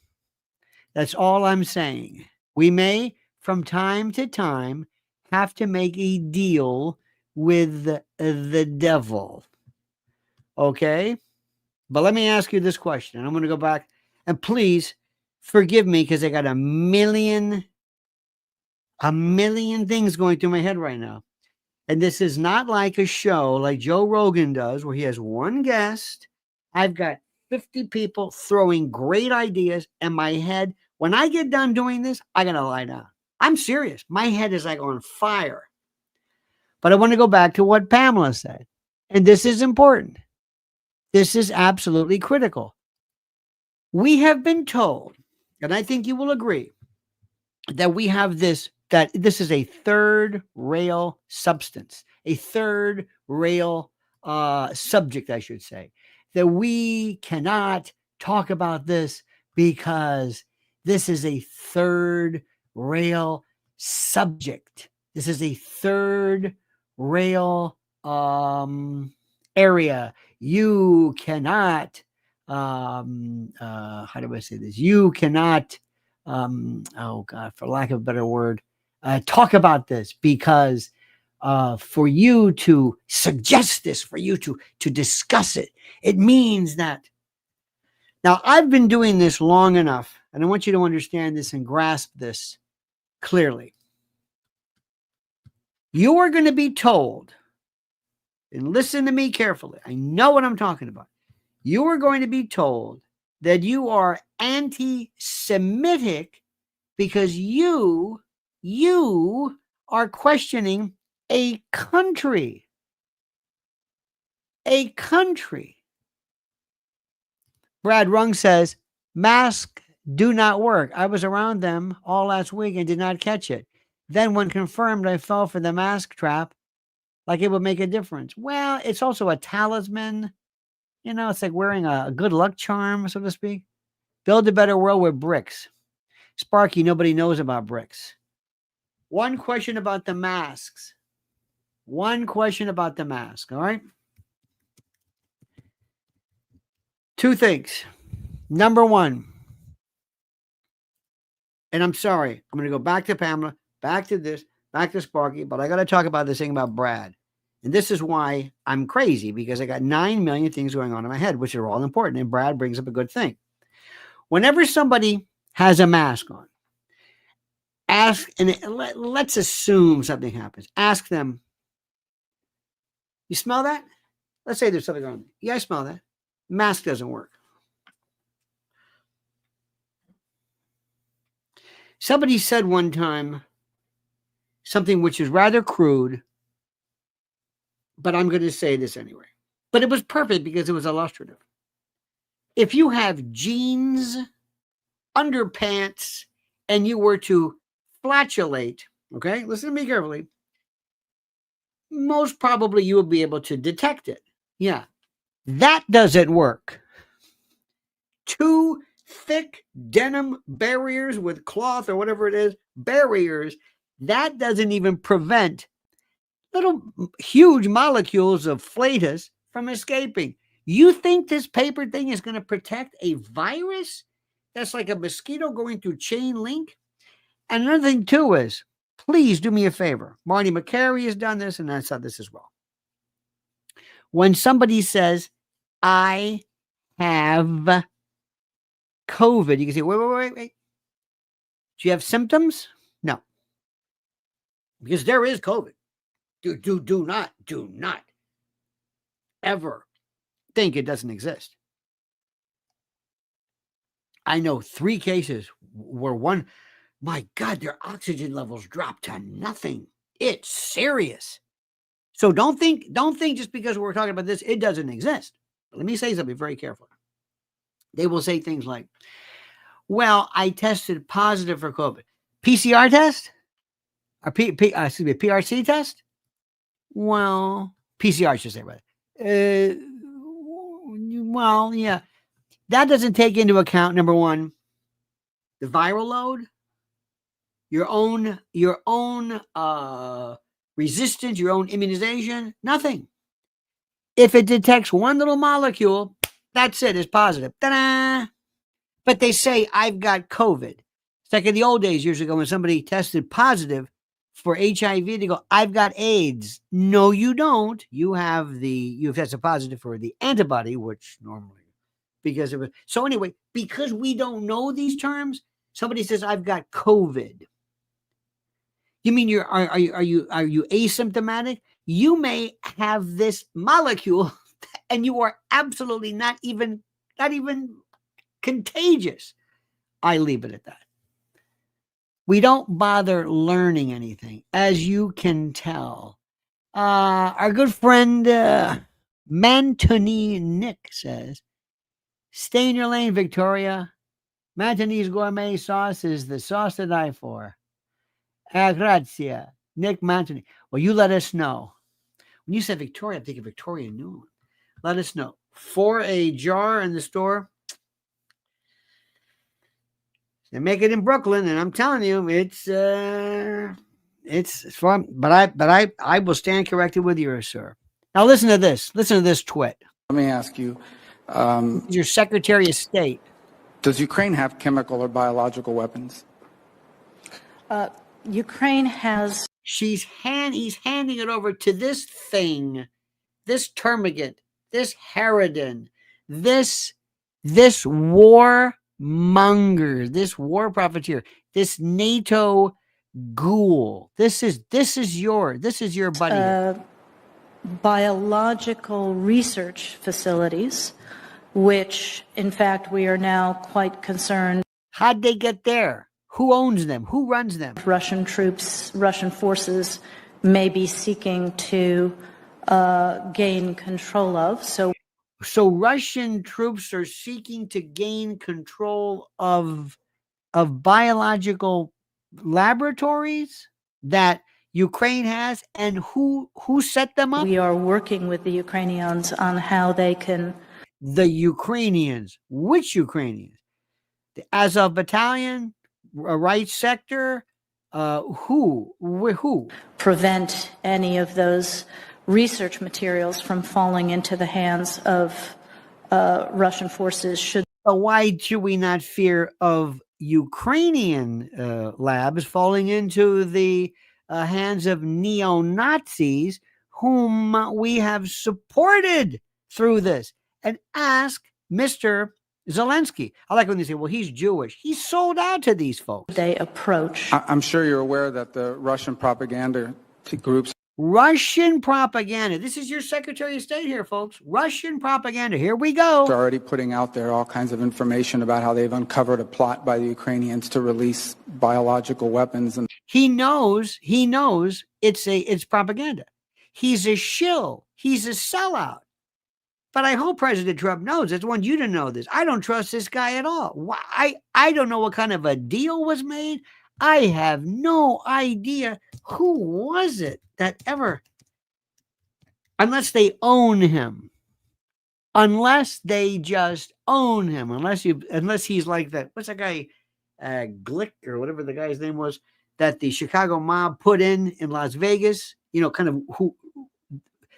That's all I'm saying. We may, from time to time, have to make a deal with the devil. Okay? But let me ask you this question. I'm going to go back, and please forgive me because I got a million things going through my head right now. And this is not like a show like Joe Rogan does where he has one guest. I've got 50 people throwing great ideas in my head. When I get done doing this, I got to lie down. I'm serious. My head is like on fire. But I want to go back to what Pamela said. And this is important. This is absolutely critical. We have been told, and I think you will agree, that we have that this is a third rail substance, a third rail subject, I should say, that we cannot talk about this because this is a third rail subject. This is a third rail area. You cannot, how do I say this? You cannot, oh God, for lack of a better word, talk about this because for you to suggest this, for you to discuss it, it means that. Now, I've been doing this long enough, and I want you to understand this and grasp this clearly. You are going to be told, and listen to me carefully. I know what I'm talking about. You are going to be told that you are anti-Semitic because you are questioning a country. A country. Brad Rung says, masks do not work. I was around them all last week and did not catch it. Then when confirmed, I fell for the mask trap like it would make a difference. Well, it's also a talisman. You know, it's like wearing a good luck charm, so to speak. Build a better world with bricks. Sparky, nobody knows about bricks. One question about the masks. One question about the mask, all right? Two things. Number one, and I'm sorry, I'm going to go back to Pamela, back to this, back to Sparky, but I got to talk about this thing about Brad. And this is why I'm crazy, because I got 9 million things going on in my head, which are all important. And Brad brings up a good thing. Whenever somebody has a mask on, ask, and let's assume something happens. Ask them, you smell that? Let's say there's something on. Yeah, I smell that. Mask doesn't work. Somebody said one time something which is rather crude, but I'm going to say this anyway. But it was perfect because it was illustrative. If you have jeans, underpants, and you were to flatulate, okay, listen to me carefully, most probably you will be able to detect it. Yeah, that doesn't work. 2 thick denim barriers with cloth or whatever it is, barriers, that doesn't even prevent little huge molecules of flatus from escaping. You think this paper thing is going to protect a virus that's like a mosquito going through chain link? And another thing too is, please do me a favor. Marty McCary has done this, and I saw this as well. When somebody says I have COVID. You can say, wait. Do you have symptoms? No. Because there is COVID. Do not ever think it doesn't exist. I know 3 cases where one, my God, their oxygen levels dropped to nothing. It's serious. So don't think just because we're talking about this, it doesn't exist. Let me say something very carefully. They will say things like, well, I tested positive for COVID. PCR test? Or PRC test? Well, PCR, I should say, right? Well, yeah. That doesn't take into account, number one, the viral load, your own resistance, your own immunization, nothing. If it detects one little molecule, that's it, it's positive. Ta-da! But they say, I've got COVID. It's like in the old days, years ago, when somebody tested positive for HIV, they go, I've got AIDS. No, you don't. You've tested positive for the antibody, which normally, because of it. So anyway, because we don't know these terms, somebody says, I've got COVID. You mean are you asymptomatic? You may have this molecule and you are absolutely not even contagious. I leave it at that. We don't bother learning anything, as you can tell. Our good friend Mantony Nick says, stay in your lane, Victoria. Mantony's gourmet sauce is the sauce to die for. Grazia. Nick Mantony. Well, you let us know. When you said Victoria, I think of Victoria Noon. Let us know. For a jar in the store, they make it in Brooklyn, and I'm telling you, it's fun. But I will stand corrected with yours, sir. Now listen to this. Listen to this twit. Let me ask you, Your Secretary of State. does Ukraine have chemical or biological weapons? Ukraine has. He's handing it over to this thing, this termagant, this harridan, this warmonger, this war profiteer, this NATO ghoul. This is your buddy. Biological research facilities, which in fact we are now quite concerned. How'd they get there? Who owns them? Who runs them? Russian troops, Russian forces may be seeking to gain control of. So Russian troops are seeking to gain control of biological laboratories that Ukraine has, and who set them up? we are working with the Ukrainians on how they can. The Ukrainians. Which Ukrainians? The Azov Battalion, right sector. Who? Prevent any of those research materials from falling into the hands of Russian forces. But why should we not fear of Ukrainian labs falling into the hands of neo-Nazis whom we have supported through this? And ask Mr. Zelensky. I like when they say, well, he's Jewish. He's sold out to these folks. They approach. I'm sure you're aware that the Russian propaganda groups Russian propaganda. This is your Secretary of State here, folks. Russian propaganda. Here we go. are already putting out there all kinds of information about how they've uncovered a plot by the Ukrainians to release biological weapons. And He knows it's propaganda. He's a shill. He's a sellout. But I hope President Trump knows. I want you to know this. I don't trust this guy at all. I don't know what kind of a deal was made. I have no idea who was it that ever, unless they own him, unless they just own him, unless he's like that. What's that guy, Glick or whatever the guy's name was, that the Chicago mob put in Las Vegas. You know, kind of who.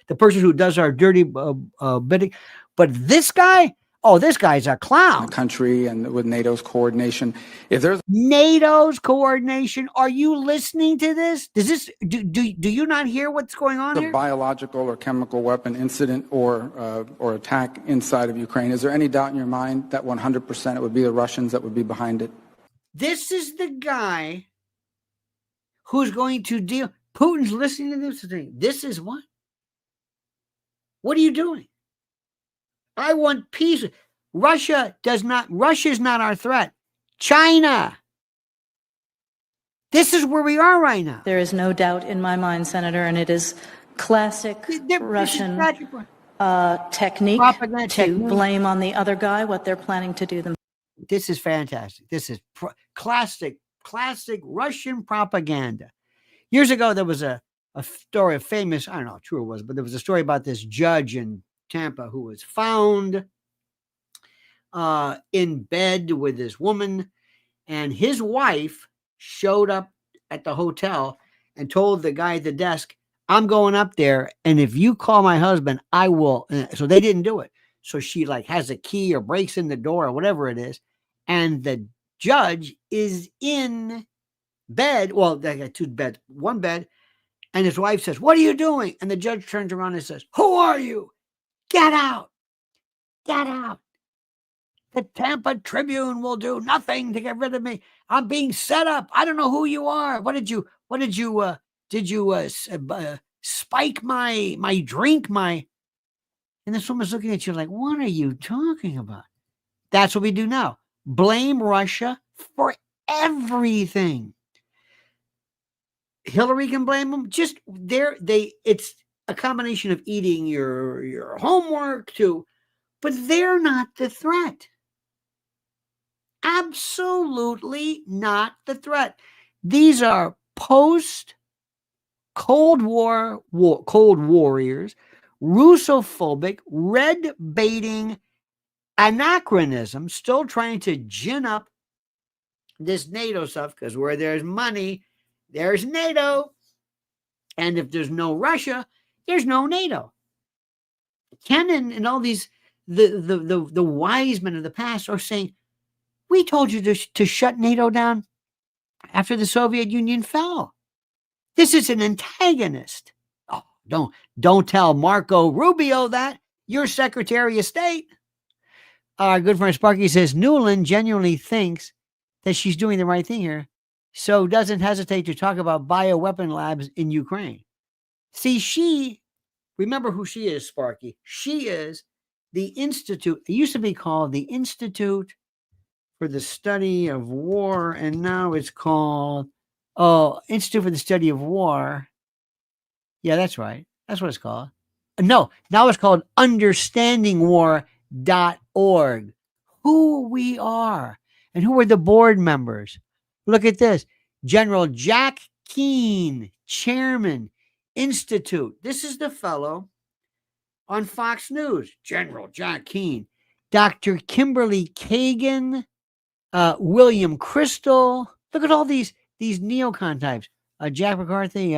The person who does our dirty bidding. But this guy, Oh, this guy's a the clown. country and with NATO's coordination. If there's NATO's coordination. Are you listening to this? Does this do you not hear what's going on a here? biological or chemical weapon incident or attack inside of Ukraine, is there any doubt in your mind that 100% it would be the Russians that would be behind it? This is the guy who's going to deal. Putin's listening to this thing. This is what? What are you doing? I want peace. Russia's not our threat. China. This is where we are right now. There is no doubt in my mind, Senator, and it is classic Russian technique Propaganda to technique. blame on the other guy what they're planning to do themselves. This is fantastic. This is classic Russian propaganda. Years ago, there was a story of famous, I don't know how true it was, but there was a story about this judge in Tampa who was found in bed with this woman, and his wife showed up at the hotel and told the guy at the desk, I'm going up there, and if you call my husband, I will. So they didn't do it. So she has a key or breaks in the door or whatever it is, and the judge is in bed. Well, they got one bed, and his wife says, what are you doing? And the judge turns around and says, who are you? Get out. Get out. The Tampa Tribune will do nothing to get rid of me. I'm being set up. I don't know who you are. Did you spike my drink? And this woman's looking at you like, what are you talking about? That's what we do now. Blame Russia for everything. Hillary can blame them. Just it's a combination of eating your homework too, but they're not the threat. Absolutely not the threat. These are post-Cold War Cold Warriors, Russophobic, red-baiting anachronism, still trying to gin up this NATO stuff, because where there's money, there's NATO. And if there's no Russia, there's no NATO. Kennan and all these, the wise men of the past are saying, we told you to shut NATO down after the Soviet Union fell. This is an antagonist. Oh, don't tell Marco Rubio that. You're Secretary of State. Our good friend Sparky says Newland genuinely thinks that she's doing the right thing here, so doesn't hesitate to talk about bioweapon labs in Ukraine. See, remember who she is, Sparky. She is the Institute. It used to be called the Institute for the Study of War, and now it's called Institute for the Study of War. Yeah, that's right. That's what it's called. No, now it's called understandingwar.org. Who we are and who are the board members. Look at this. General Jack Keane, Chairman, Institute. This is the fellow on Fox News, General Jack Keane. Dr. Kimberly Kagan, William Crystal. Look at all these neocon types. Jack McCarthy,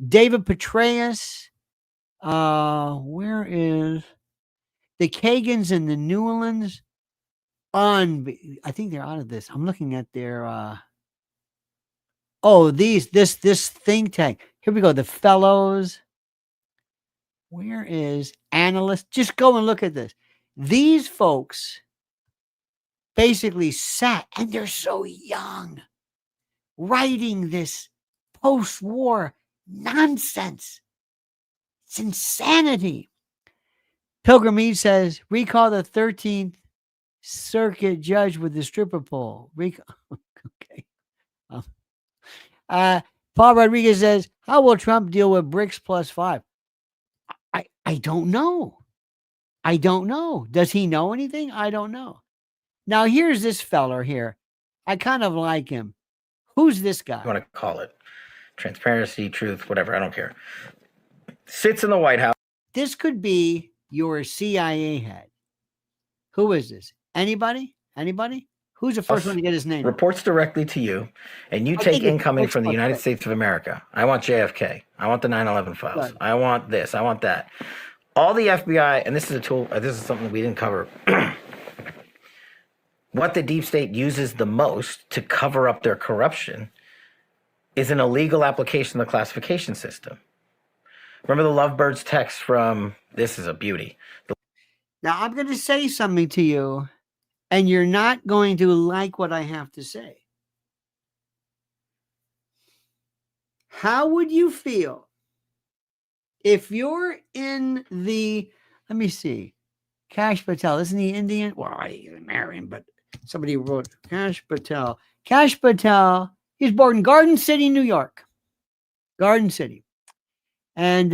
David Petraeus. Where is the Kagans and the Newlands? I think they're out of this. I'm looking at their this think tank. Here we go. The fellows. Where is analysts? Just go and look at this. These folks basically sat, and they're so young, writing this post-war nonsense. It's insanity. Pilgrimage says, recall the 13th Circuit judge with the stripper pole. Okay. Paul Rodriguez says, how will Trump deal with BRICS plus 5? I don't know. I don't know. Does he know anything? I don't know. Now, here's this feller here. I kind of like him. Who's this guy? You want to call it transparency, truth, whatever. I don't care. Sits in the White House. This could be your CIA head. Who is this? Anybody? Who's the first one to get his name? Reports directly to you, and you take incoming from the United States of America. I want JFK. I want the 9/11 files. Right. I want this. I want that. All the FBI, and this is a tool, this is something we didn't cover. What the deep state uses the most to cover up their corruption is an illegal application of the classification system. Remember the Lovebirds text from, this is a beauty. Now, I'm going to say something to you, and you're not going to like what I have to say. How would you feel if you're in the, let me see, Cash Patel, isn't he Indian? Well, he's American, but somebody wrote Cash Patel. Cash Patel, he was born in Garden City, New York. Garden City. And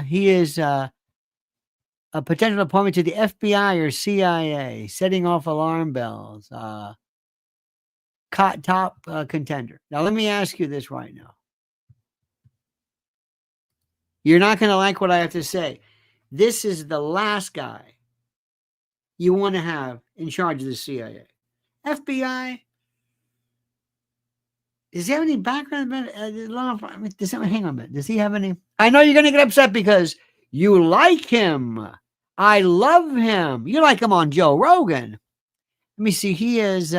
he is a potential appointment to the FBI or CIA, setting off alarm bells, top contender. Now, let me ask you this right now. You're not going to like what I have to say. This is the last guy you want to have in charge of the CIA. FBI, does he have any background? Does he, hang on a minute. Does he have any? I know you're going to get upset because you like him. I love him. You like him on Joe Rogan. Let me see. He is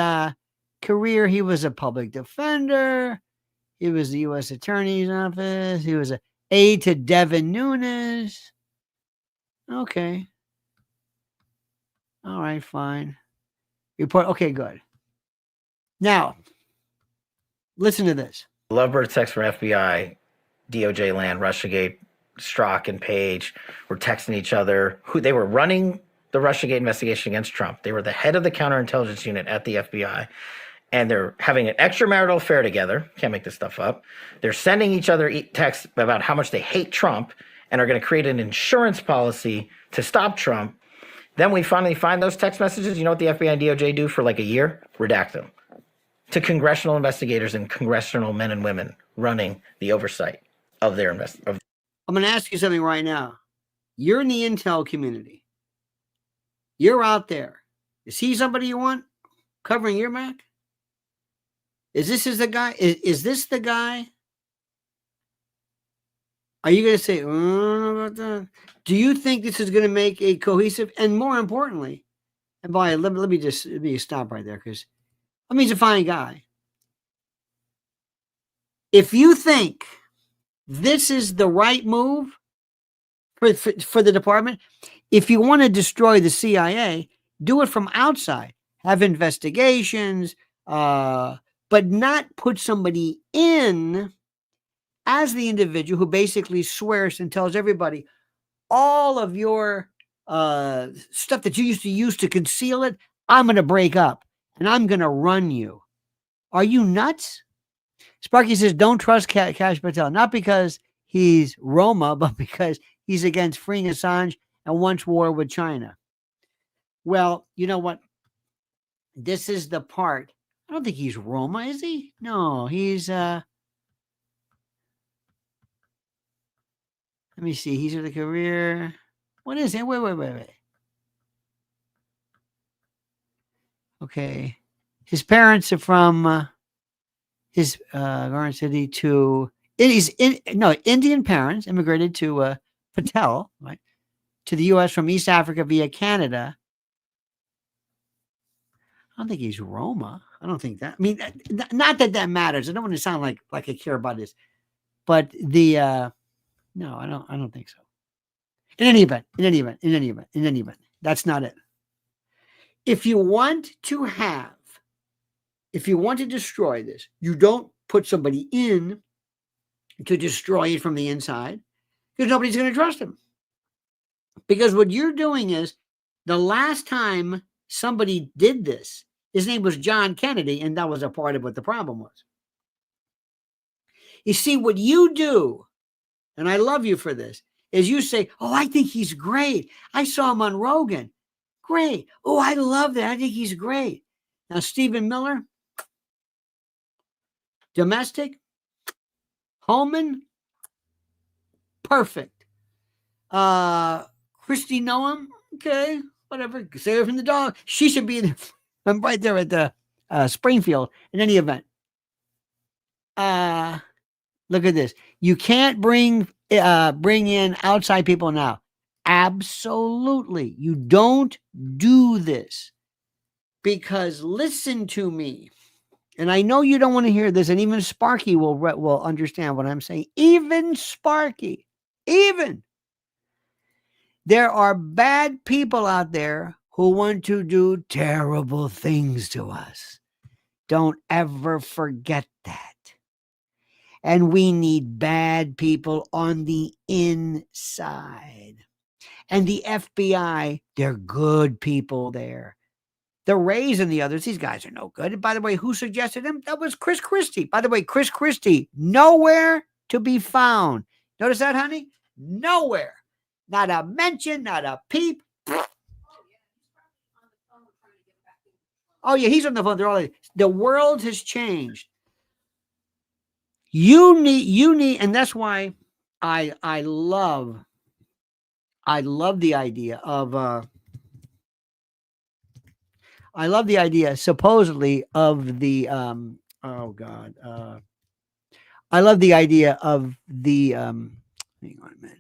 career. He was a public defender. He was the U.S. Attorney's Office. He was an aide to Devin Nunes. Okay. All right, fine. Report. Okay, good. Now, listen to this. Lovebird text from FBI, DOJ land, Russiagate, Strzok and Page were texting each other. Who they were running the Russiagate investigation against Trump. They were the head of the counterintelligence unit at the FBI. And they're having an extramarital affair together. Can't make this stuff up. They're sending each other texts about how much they hate Trump and are going to create an insurance policy to stop Trump. Then we finally find those text messages. You know what the FBI and DOJ do for like a year? Redact them to congressional investigators and congressional men and women running the oversight of their investigation. I'm going to ask you something right now. You're in the intel community. You're out there. Is he somebody you want covering your back? Is this the guy? Is this the guy? Are you going to say, about that? Do you think this is going to make a cohesive, and more importantly, and by let me stop right there because I mean he's a fine guy. If you think this is the right move for the department, if you want to destroy the CIA, do it from outside. Have investigations, but not put somebody in as the individual who basically swears and tells everybody all of your stuff that you used to use to conceal it, I'm going to break up and I'm going to run you. Are you nuts? Sparky says, don't trust Cash Patel, not because he's Roma, but because he's against freeing Assange and wants war with China. Well, you know what? This is the part. I don't think he's Roma, is he? No, he's let me see. He's in the career. What is it? Wait. Okay. His parents are from his Garden City to Indian parents immigrated to Patel, right, to the U.S. from East Africa via Canada. I don't think he's Roma. I don't think that. I mean, not that matters. I don't want to sound like I care about this, but the no, I don't think so. In any event, that's not it. If you want to destroy this, you don't put somebody in to destroy it from the inside because nobody's going to trust him. Because what you're doing is the last time somebody did this, his name was John Kennedy, and that was a part of what the problem was. You see, what you do, and I love you for this, is you say, oh, I think he's great. I saw him on Rogan. Great. Oh, I love that. I think he's great. Now, Stephen Miller, domestic, Holman, perfect. Christy Noam, okay, whatever. Save her from the dog. She should be in I'm right there at the Springfield in any event. Look at this. You can't bring in outside people now. Absolutely. You don't do this. Because listen to me. And I know you don't want to hear this, and even Sparky will understand what I'm saying. Even Sparky. Even. There are bad people out there who want to do terrible things to us. Don't ever forget that. And we need bad people on the inside. And the FBI, they're good people there. The Rays and the others, these guys are no good. And by the way, who suggested him? That was Chris Christie. By the way, Chris Christie, nowhere to be found. Notice that, honey? Nowhere. Not a mention, not a peep. Oh, yeah, he's on the phone. They're all, the world has changed. You need, and that's why I love the idea of supposedly of the I love the idea of the hang on a minute.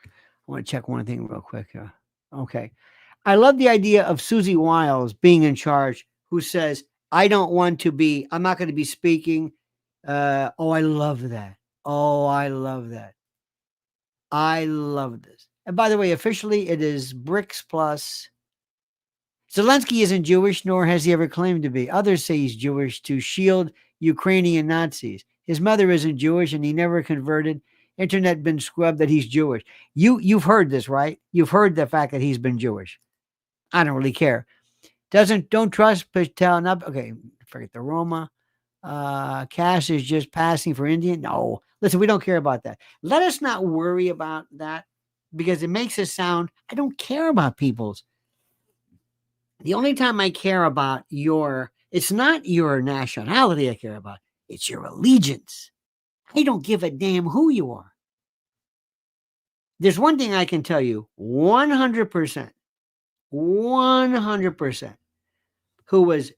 I want to check one thing real quick. Okay. I love the idea of Susie Wiles being in charge, who says, I'm not going to be speaking. Oh, I love that. Oh, I love that. I love this. And by the way, officially, it is BRICS plus. Zelensky isn't Jewish, nor has he ever claimed to be. Others say he's Jewish to shield Ukrainian Nazis. His mother isn't Jewish, and he never converted. Internet been scrubbed that he's Jewish. You've heard this, right? You've heard the fact that he's been Jewish. I don't really care. Don't trust Patel. Okay, forget the Roma. Cash is just passing for Indian. No, listen, we don't care about that. Let us not worry about that, because it makes us sound, I don't care about people's. The only time I care about it's not your nationality I care about. It's your allegiance. I don't give a damn who you are. There's one thing I can tell you 100%, who was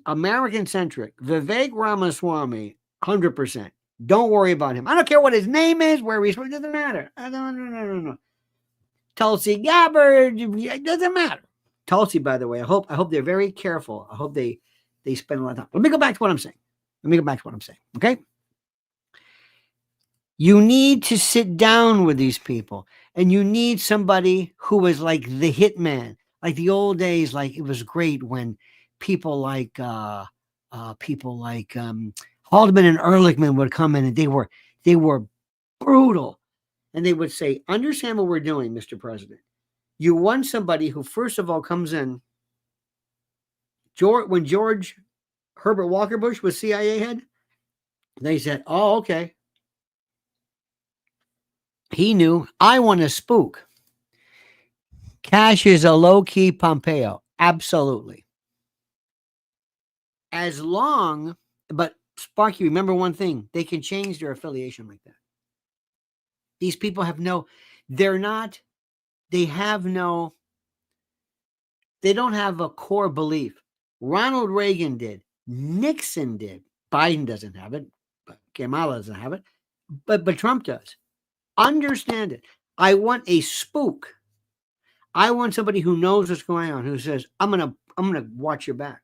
American-centric, Vivek Ramaswamy, 100%. Don't worry about him. I don't care what his name is, where he's from. It doesn't matter. No. Tulsi Gabbard, it doesn't matter. Tulsi, by the way, I hope they're very careful. I hope they spend a lot of time. Let me go back to what I'm saying. Okay? You need to sit down with these people, and you need somebody who is like the hitman, like the old days. Like, it was great when people like Haldeman and Ehrlichman would come in, and they were brutal, and they would say, "Understand what we're doing, Mr. President. You want somebody who, first of all, comes in." When George Herbert Walker Bush was CIA head, they said, "Oh, okay." He knew, I want to spook. Cash is a low-key Pompeo. Absolutely. But Sparky, remember one thing. They can change their affiliation like that. These people they don't have a core belief. Ronald Reagan did. Nixon did. Biden doesn't have it. But Kamala doesn't have it. But Trump does. Understand it. I want a spook. I want somebody who knows what's going on, who says, I'm gonna watch your back.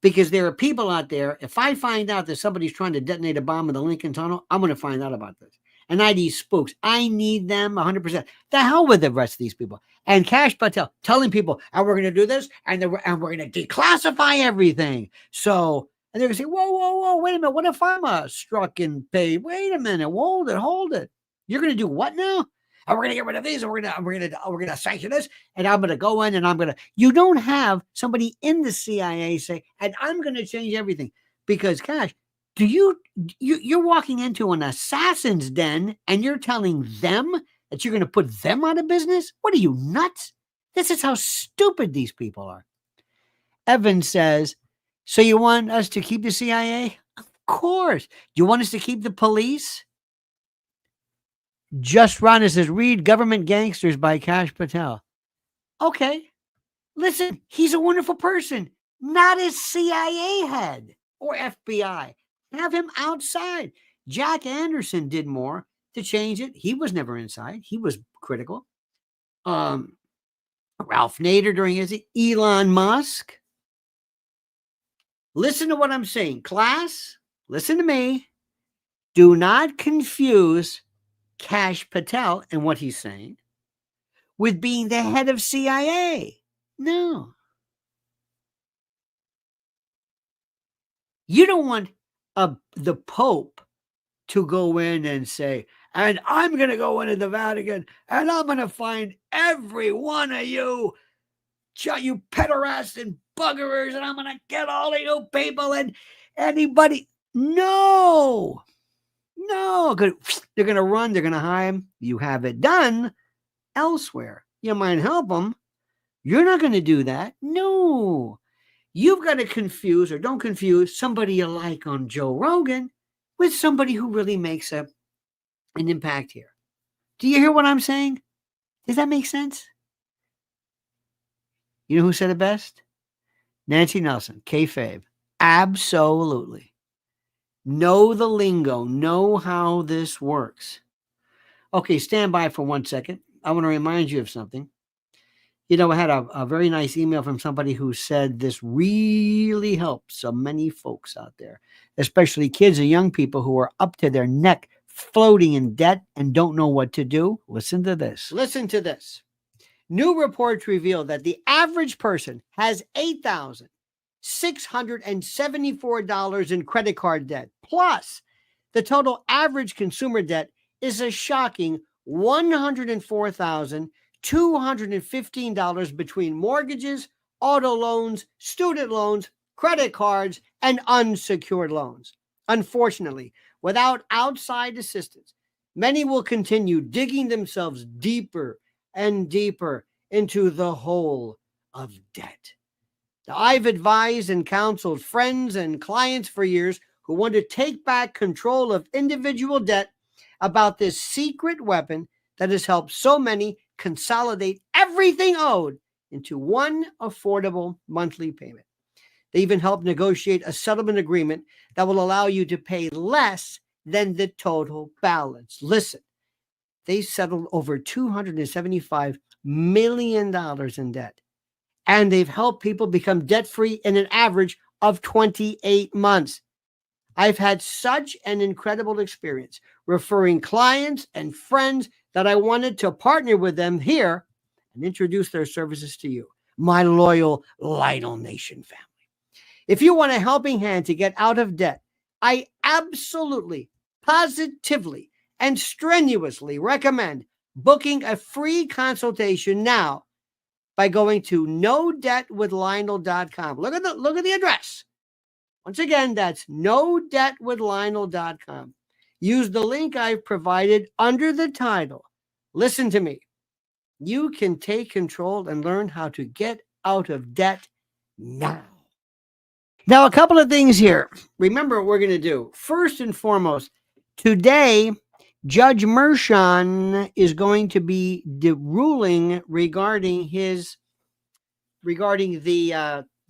Because there are people out there, if I find out that somebody's trying to detonate a bomb in the Lincoln Tunnel, I'm going to find out about this. And I need spooks. I need them 100%. The hell with the rest of these people. And Cash Patel telling people, and we're going to do this, and we're going to declassify everything. So, and they're going to say, whoa, wait a minute. What if I'm struck and paid? Wait a minute. Hold it. You're going to do what now? And we're going to get rid of these, and we're going to sanction this, and I'm going to go in, and you don't have somebody in the CIA say, and I'm going to change everything. Because, Cash, you're walking into an assassin's den, and you're telling them that you're going to put them out of business? What are you, nuts? This is how stupid these people are. Evan says, so you want us to keep the CIA? Of course. Do you want us to keep the police? Just Ron says, read Government Gangsters by Cash Patel. Okay. Listen, he's a wonderful person. Not a CIA head or FBI. Have him outside. Jack Anderson did more to change it. He was never inside. He was critical. Ralph Nader during his, Elon Musk. Listen to what I'm saying. Class, listen to me. Do not confuse Kash Patel and what he's saying with being the head of CIA. No. You don't want the Pope to go in and say, and I'm going to go into the Vatican and I'm going to find every one of you pederasts and buggerers, and I'm going to get all of you people and anybody. No. They're going to run. They're going to hide. You have it done elsewhere. You might help them. You're not going to do that. No. You've got to confuse, or don't confuse, somebody you like on Joe Rogan with somebody who really makes an impact here. Do you hear what I'm saying? Does that make sense? You know who said it best? Nancy Nelson, kayfabe. Absolutely. Know the lingo. Know how this works. Okay, stand by for 1 second. I want to remind you of something. You know, I had a very nice email from somebody who said this really helps so many folks out there, especially kids and young people who are up to their neck floating in debt and don't know what to do. Listen to this. Listen to this. New reports reveal that the average person has $8,674 in credit card debt. Plus, the total average consumer debt is a shocking $104,215 between mortgages, auto loans, student loans, credit cards, and unsecured loans. Unfortunately, without outside assistance, many will continue digging themselves deeper and deeper into the hole of debt. Now, I've advised and counseled friends and clients for years who want to take back control of individual debt about this secret weapon that has helped so many consolidate everything owed into one affordable monthly payment. They even help negotiate a settlement agreement that will allow you to pay less than the total balance. Listen, they settled over $275 million in debt, and they've helped people become debt-free in an average of 28 months. I've had such an incredible experience referring clients and friends that I wanted to partner with them here and introduce their services to you, my loyal Lionel Nation family. If you want a helping hand to get out of debt, I absolutely, positively, and strenuously recommend booking a free consultation now by going to nodebtwithlionel.com. Look at the address. Once again, that's nodebtwithlionel.com. Use the link I've provided under the title. Listen to me. You can take control and learn how to get out of debt now. Now, a couple of things here. Remember what we're going to do. First and foremost, today, Judge Mershon is going to be ruling regarding the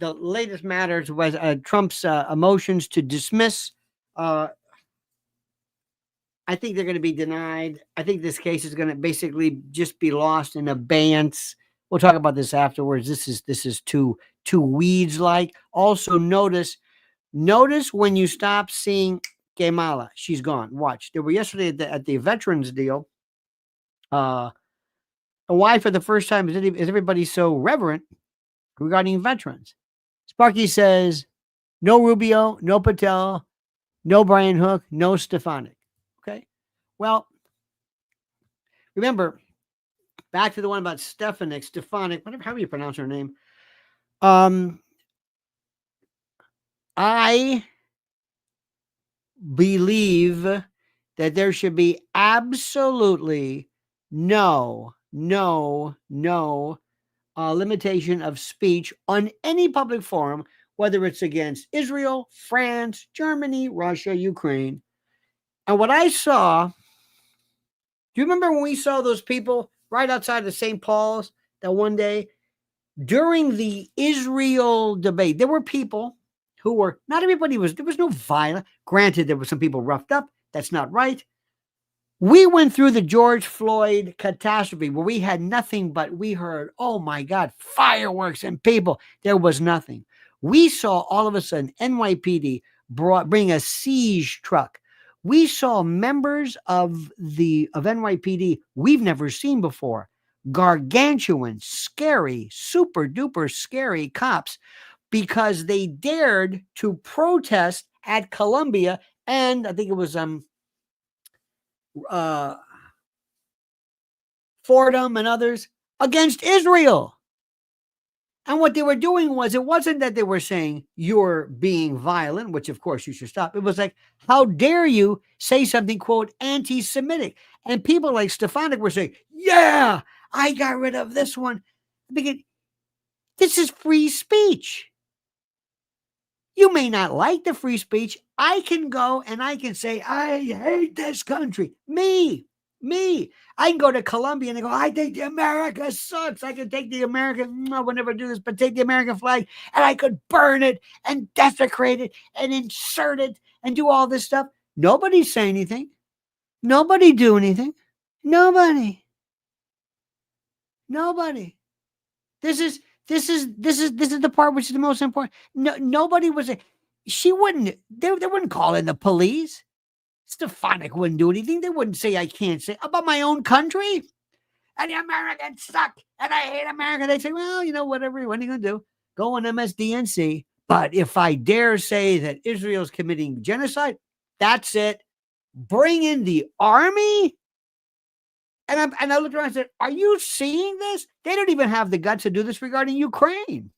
latest matters was Trump's motions to dismiss. I think they're going to be denied. I think this case is going to basically just be lost in abeyance. We'll talk about this afterwards. This is too weeds-like. Also, notice when you stop seeing Kamala, she's gone. Watch. There were yesterday at the veterans deal. Why for the first time is everybody so reverent regarding veterans? Sparky says, no Rubio, no Patel, no Brian Hook, no Stefanik. Okay. Well, remember, back to the one about Stefanik, whatever, how you pronounce her name. I believe that there should be absolutely no limitation of speech on any public forum, whether it's against Israel, France, Germany, Russia, Ukraine. And what I saw, do you remember when we saw those people right outside of St. Paul's that one day during the Israel debate? There were people who were, not everybody was, there was no violence. Granted, there were some people roughed up. That's not right. We went through the George Floyd catastrophe where we had nothing but we heard, oh my God, fireworks and people. There was nothing. We saw all of a sudden NYPD bring a siege truck. We saw members of NYPD we've never seen before. Gargantuan, scary, super duper scary cops because they dared to protest at Columbia and I think it was Fordham and others against Israel. And what they were doing was, it wasn't that they were saying you're being violent, which of course you should stop. It was like, how dare you say something, quote, anti-Semitic? And people like Stefanik were saying, yeah, I got rid of this one. Because this is free speech. You may not like the free speech. I can go and I can say, I hate this country. Me. I can go to Colombia and I go, I think the America sucks. I can take the American, I would never do this, but take the American flag and I could burn it and desecrate it and insert it and do all this stuff. Nobody say anything. Nobody do anything. Nobody. This is the part which is the most important. No, nobody was. She wouldn't. They wouldn't call in the police. Stefanik wouldn't do anything. They wouldn't say I can't say about my own country. And the Americans suck. And I hate America. They say, well, you know, whatever. What are you gonna do? Go on MSDNC. But if I dare say that Israel's committing genocide, that's it. Bring in the army. And I looked around and said, are you seeing this? They don't even have the guts to do this regarding Ukraine.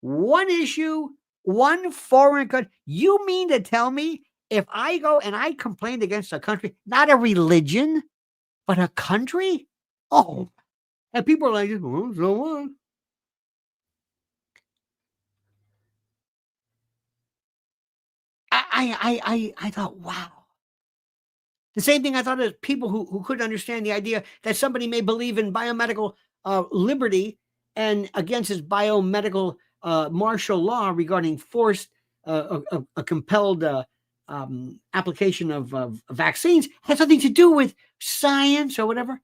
One issue, one foreign country. You mean to tell me if I go and I complained against a country, not a religion, but a country? Oh, and people are like, oh, so what? I thought, wow. The same thing I thought of people who couldn't understand the idea that somebody may believe in biomedical liberty and against his biomedical martial law regarding forced, a compelled application of vaccines has nothing to do with science or whatever.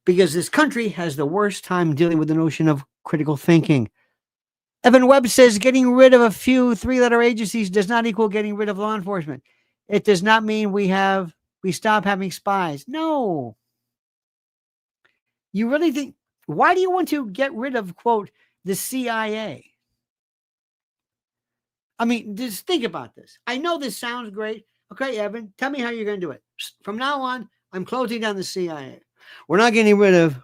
Because this country has the worst time dealing with the notion of critical thinking. Evan Webb says getting rid of a few three-letter agencies does not equal getting rid of law enforcement. It does not mean we stop having spies. No. You really think, why do you want to get rid of, quote, the CIA? I mean, just think about this. I know this sounds great. Okay, Evan, tell me how you're going to do it. From now on, I'm closing down the CIA. We're not getting rid of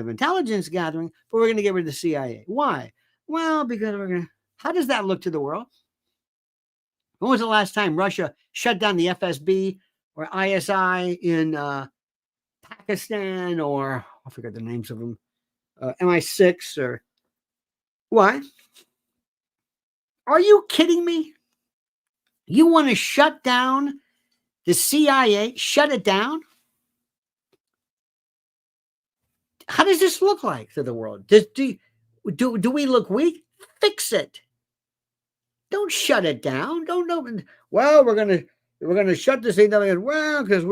intelligence gathering, but we're going to get rid of the CIA. Why? Well, because how does that look to the world? When was the last time Russia shut down the FSB or ISI in Pakistan, or I forget the names of them, MI6 or why? Are you kidding me? You want to shut down the CIA? Shut it down? How does this look like to the world? Do we look weak? Fix it. Don't shut it down. Don't. Well, we're gonna shut this thing down. Well, because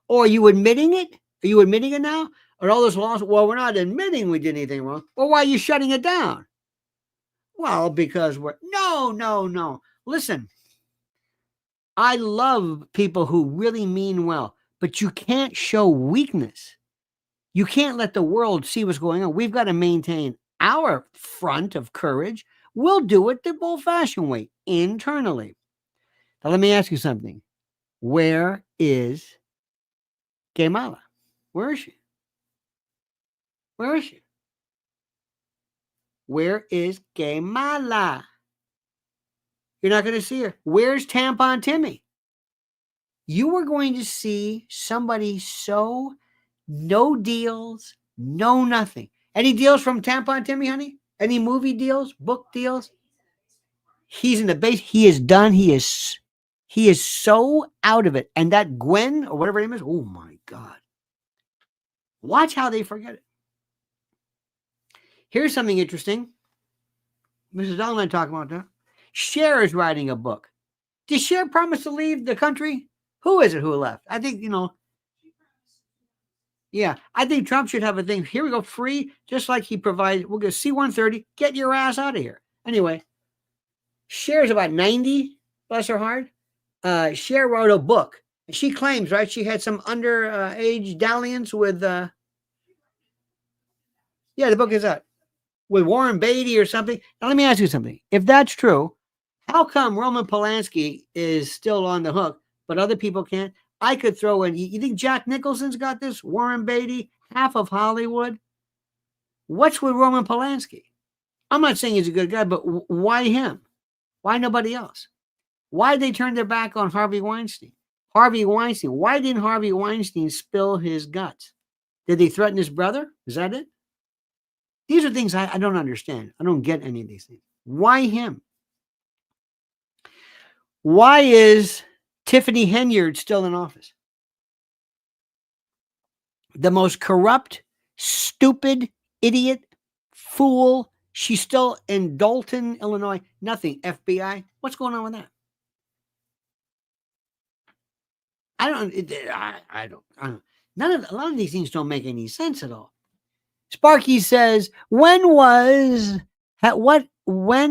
are you admitting it? Are you admitting it now? Are all those laws? Well, we're not admitting we did anything wrong. Well, why are you shutting it down? Well, because no. Listen, I love people who really mean well, but you can't show weakness. You can't let the world see what's going on. We've got to maintain our front of courage. We'll do it the old-fashioned way, internally. Now, let me ask you something. Where is Kamala? Where is she? Where is she? Where is Kamala? You're not going to see her. Where's Tampon Timmy? You are going to see somebody so no deals, no nothing. Any deals from Tampon Timmy, honey? Any movie deals, book deals? He's in the base. He is done. He is so out of it. And that Gwen or whatever her name is, oh my God. Watch how they forget it. Here's something interesting. Mrs. Donald and I talking about that. Cher is writing a book. Did Cher promise to leave the country? Who is it who left? I think, yeah, I think Trump should have a thing. Here we go, free, just like he provided. We'll go C-130. Get your ass out of here. Anyway, Cher's about 90, bless her heart. Cher wrote a book. She claims, right, she had some underage dalliance with, the book is out, with Warren Beatty or something. Now, let me ask you something. If that's true, how come Roman Polanski is still on the hook, but other people can't? I could throw in, you think Jack Nicholson's got this? Warren Beatty, half of Hollywood? What's with Roman Polanski? I'm not saying he's a good guy, but why him? Why nobody else? Why they turn their back on Harvey Weinstein? Harvey Weinstein. Why didn't Harvey Weinstein spill his guts? Did they threaten his brother? Is that it? These are things I don't understand. I don't get any of these things. Why him? Why is Tiffany Henyard still in office? The most corrupt, stupid, idiot, fool. She's still in Dalton, Illinois. Nothing. FBI. What's going on with that? I don't. A lot of these things don't make any sense at all. Sparky says, when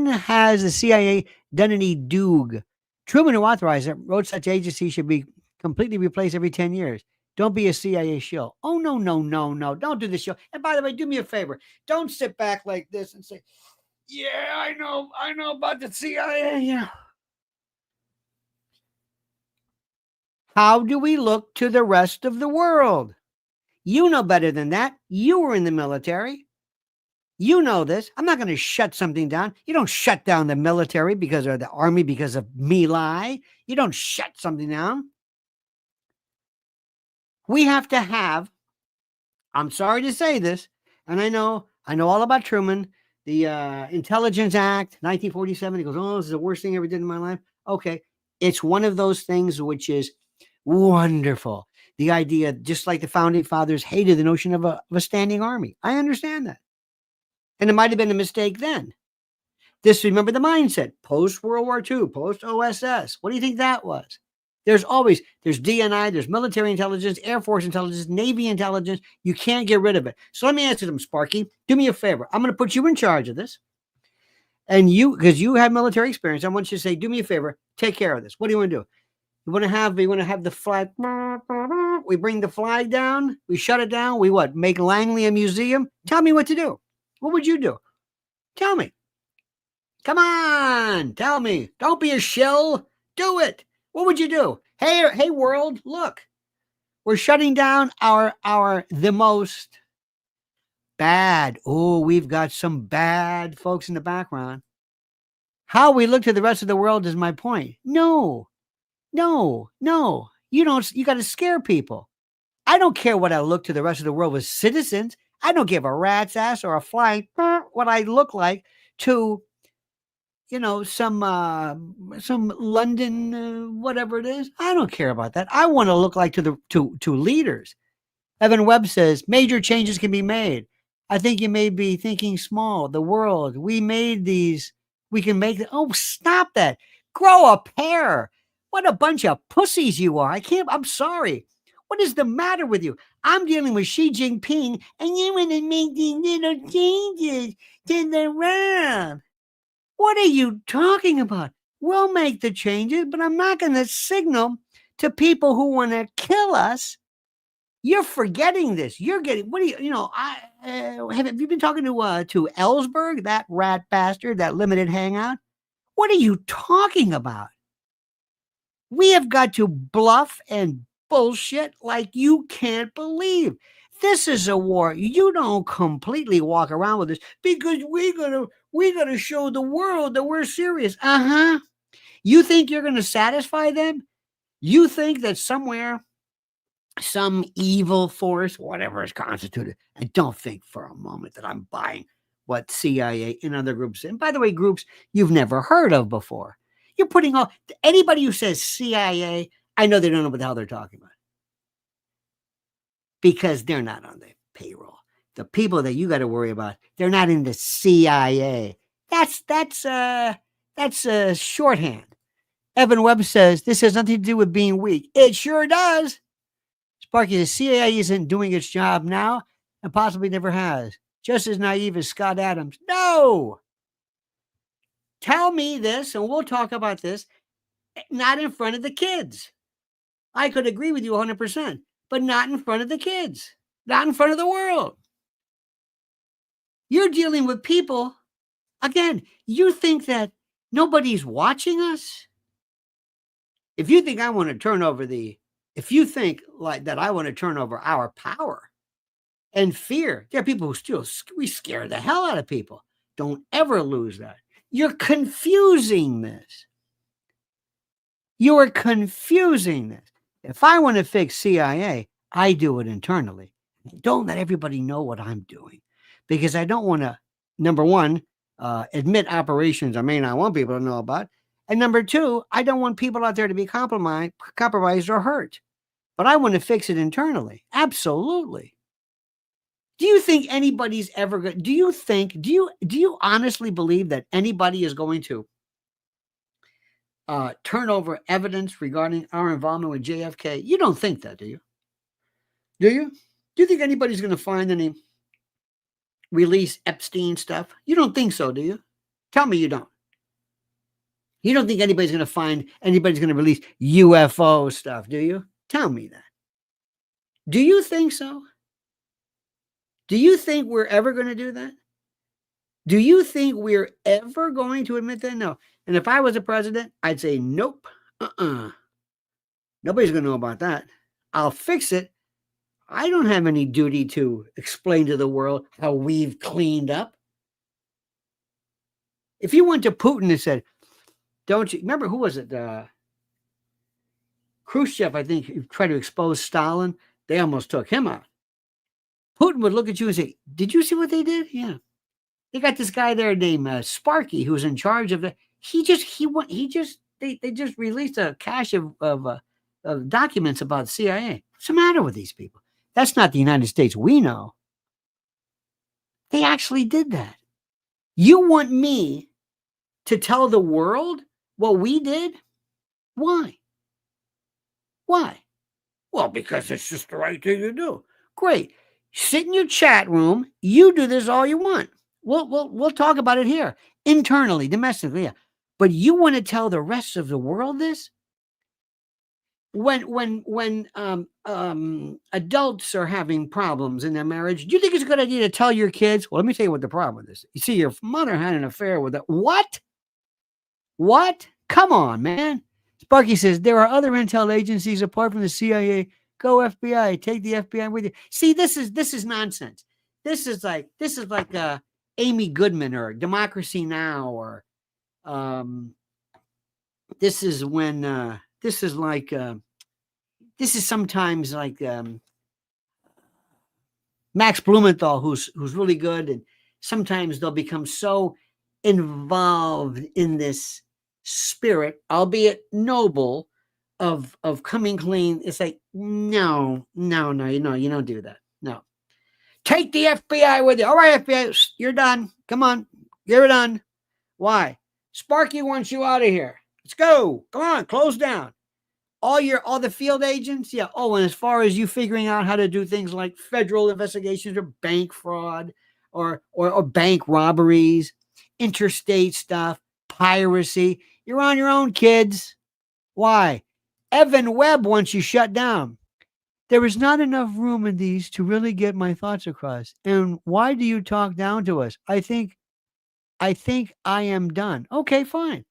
has the CIA done any doog? Truman, who authorized it, wrote such agencies should be completely replaced every 10 years. Don't be a CIA shill. Oh, no. Don't do this show. And by the way, do me a favor. Don't sit back like this and say, yeah, I know about the CIA. Yeah. How do we look to the rest of the world? You know better than that. You were in the military. You know this. I'm not going to shut something down. You don't shut down the military because of the army because of Me Lie. You don't shut something down. We have to have, I'm sorry to say this, and I know all about Truman, the Intelligence Act, 1947. He goes, oh, this is the worst thing I ever did in my life. Okay. It's one of those things which is wonderful. The idea, just like the founding fathers hated the notion of a standing army. I understand that. And it might have been a mistake then. Remember the mindset, post-World War II, post-OSS. What do you think that was? There's DNI, there's military intelligence, Air Force intelligence, Navy intelligence. You can't get rid of it. So let me answer them, Sparky. Do me a favor. I'm going to put you in charge of this. And because you have military experience, I want you to say, do me a favor, take care of this. What do you want to do? You want to have the flag. We bring the flag down. We shut it down. We what? Make Langley a museum? Tell me what to do. What would you do? Tell me. Come on. Tell me. Don't be a shill. Do it. What would you do? Hey, world, look. We're shutting down the most bad. Oh, we've got some bad folks in the background. How we look to the rest of the world is my point. No. You got to scare people. I don't care what I look to the rest of the world with citizens. I don't give a rat's ass or a flying what I look like to, some London, whatever it is. I don't care about that. I want to look like to leaders. Evan Webb says major changes can be made. I think you may be thinking small. The world, we made these. We can make it. Oh, stop that. Grow a pair. What a bunch of pussies you are. I'm sorry. What is the matter with you? I'm dealing with Xi Jinping, and you want to make these little changes to the world. What are you talking about? We'll make the changes, but I'm not going to signal to people who want to kill us. You're forgetting this. You're getting, what do you, have you been talking to Ellsberg, that rat bastard, that limited hangout? What are you talking about? We have got to bluff and bullshit like you can't believe. This is a war. You don't completely walk around with this because we gotta show the world that we're serious. You think you're gonna satisfy them? You think that somewhere, some evil force, whatever is constituted. I don't think for a moment that I'm buying what CIA and other groups, and by the way, groups you've never heard of before. You're putting all anybody who says CIA, I know they don't know what the hell they're talking about. Because they're not on the payroll. The people that you got to worry about, they're not in the CIA. That's shorthand. Evan Webb says this has nothing to do with being weak. It sure does. Sparky says CIA isn't doing its job now and possibly never has. Just as naive as Scott Adams. No. Tell me this, and we'll talk about this, not in front of the kids. I could agree with you 100%, but not in front of the kids, not in front of the world. You're dealing with people. Again, you think that nobody's watching us? If you think I want to turn over if you think like that I want to turn over our power and fear, there are people who still, we scare the hell out of people. Don't ever lose that. You're confusing this. You are confusing this. If I want to fix CIA, I do it internally. Don't let everybody know what I'm doing because I don't want to, number one, admit operations I may not want people to know about. And number two, I don't want people out there to be compromised or hurt. But I want to fix it internally. Absolutely. Do you think anybody's ever going do you honestly believe that anybody is going to turn over evidence regarding our involvement with JFK? You don't think that, do you? Do you? Do you think anybody's going to find any release Epstein stuff? You don't think so, do you? Tell me you don't. You don't think anybody's going to release UFO stuff, do you? Tell me that. Do you think so? Do you think we're ever going to do that? Do you think we're ever going to admit that? No. And if I was a president, I'd say, nope. Nobody's going to know about that. I'll fix it. I don't have any duty to explain to the world how we've cleaned up. If you went to Putin and said, don't you remember who was it? Khrushchev, I think, tried to expose Stalin. They almost took him out. Putin would look at you and say, did you see what they did? Yeah. They got this guy there named Sparky who's in charge of the. They just released a cache of documents about CIA. What's the matter with these people? That's not the United States we know. They actually did that. You want me to tell the world what we did? Why? Why? Well, because it's just the right thing to do. Great. Sit in your chat room. You do this all you want. We'll talk about it here internally, domestically. Yeah. But you want to tell the rest of the world this? When adults are having problems in their marriage, do you think it's a good idea to tell your kids? Well, let me tell you what the problem is. You see, your mother had an affair with that. What? What? Come on, man. Sparky says there are other intel agencies apart from the CIA. Go FBI. Take the FBI with you. See, this is nonsense. This is like Amy Goodman or Democracy Now or this is sometimes like Max Blumenthal, who's really good, and sometimes they'll become so involved in this spirit, albeit noble, of coming clean. It's like, no, you don't do that. No. Take the FBI with you. All right, FBI, you're done. Come on, you're done. Why? Sparky wants you out of here. Let's go. Come on, close down. All the field agents, yeah. Oh, and as far as you figuring out how to do things like federal investigations or bank fraud or bank robberies, interstate stuff, piracy, you're on your own, kids. Why? Evan Webb wants you shut down. There is not enough room in these to really get my thoughts across. And why do you talk down to us? I think I am done. Okay, fine.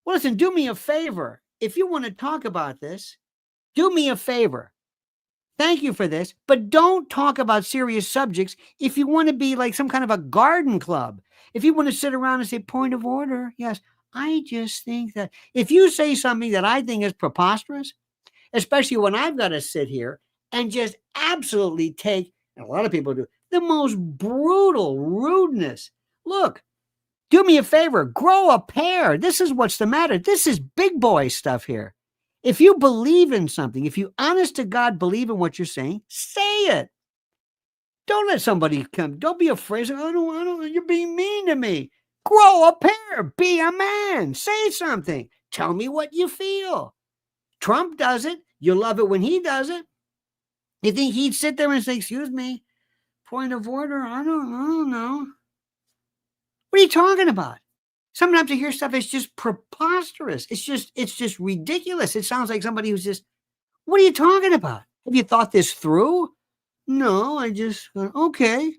Well, listen, do me a favor. If you want to talk about this, do me a favor. Thank you for this, but don't talk about serious subjects if you want to be like some kind of a garden club. If you want to sit around and say, point of order, yes, I just think that if you say something that I think is preposterous, especially when I've got to sit here and just absolutely take, and a lot of people do, the most brutal rudeness. Look, do me a favor, grow a pair. This is what's the matter. This is big boy stuff here. If you believe in something, if you honest to God believe in what you're saying, say it. Don't let somebody come. Don't be afraid. I don't, you're being mean to me. Grow a pair. Be a man. Say something. Tell me what you feel. Trump does it. You love it when he does it. You think he'd sit there and say, excuse me, point of order? I don't know. What are you talking about? Sometimes I hear stuff that's just preposterous. It's just ridiculous. It sounds like somebody who's just, what are you talking about? Have you thought this through? No, I just, okay.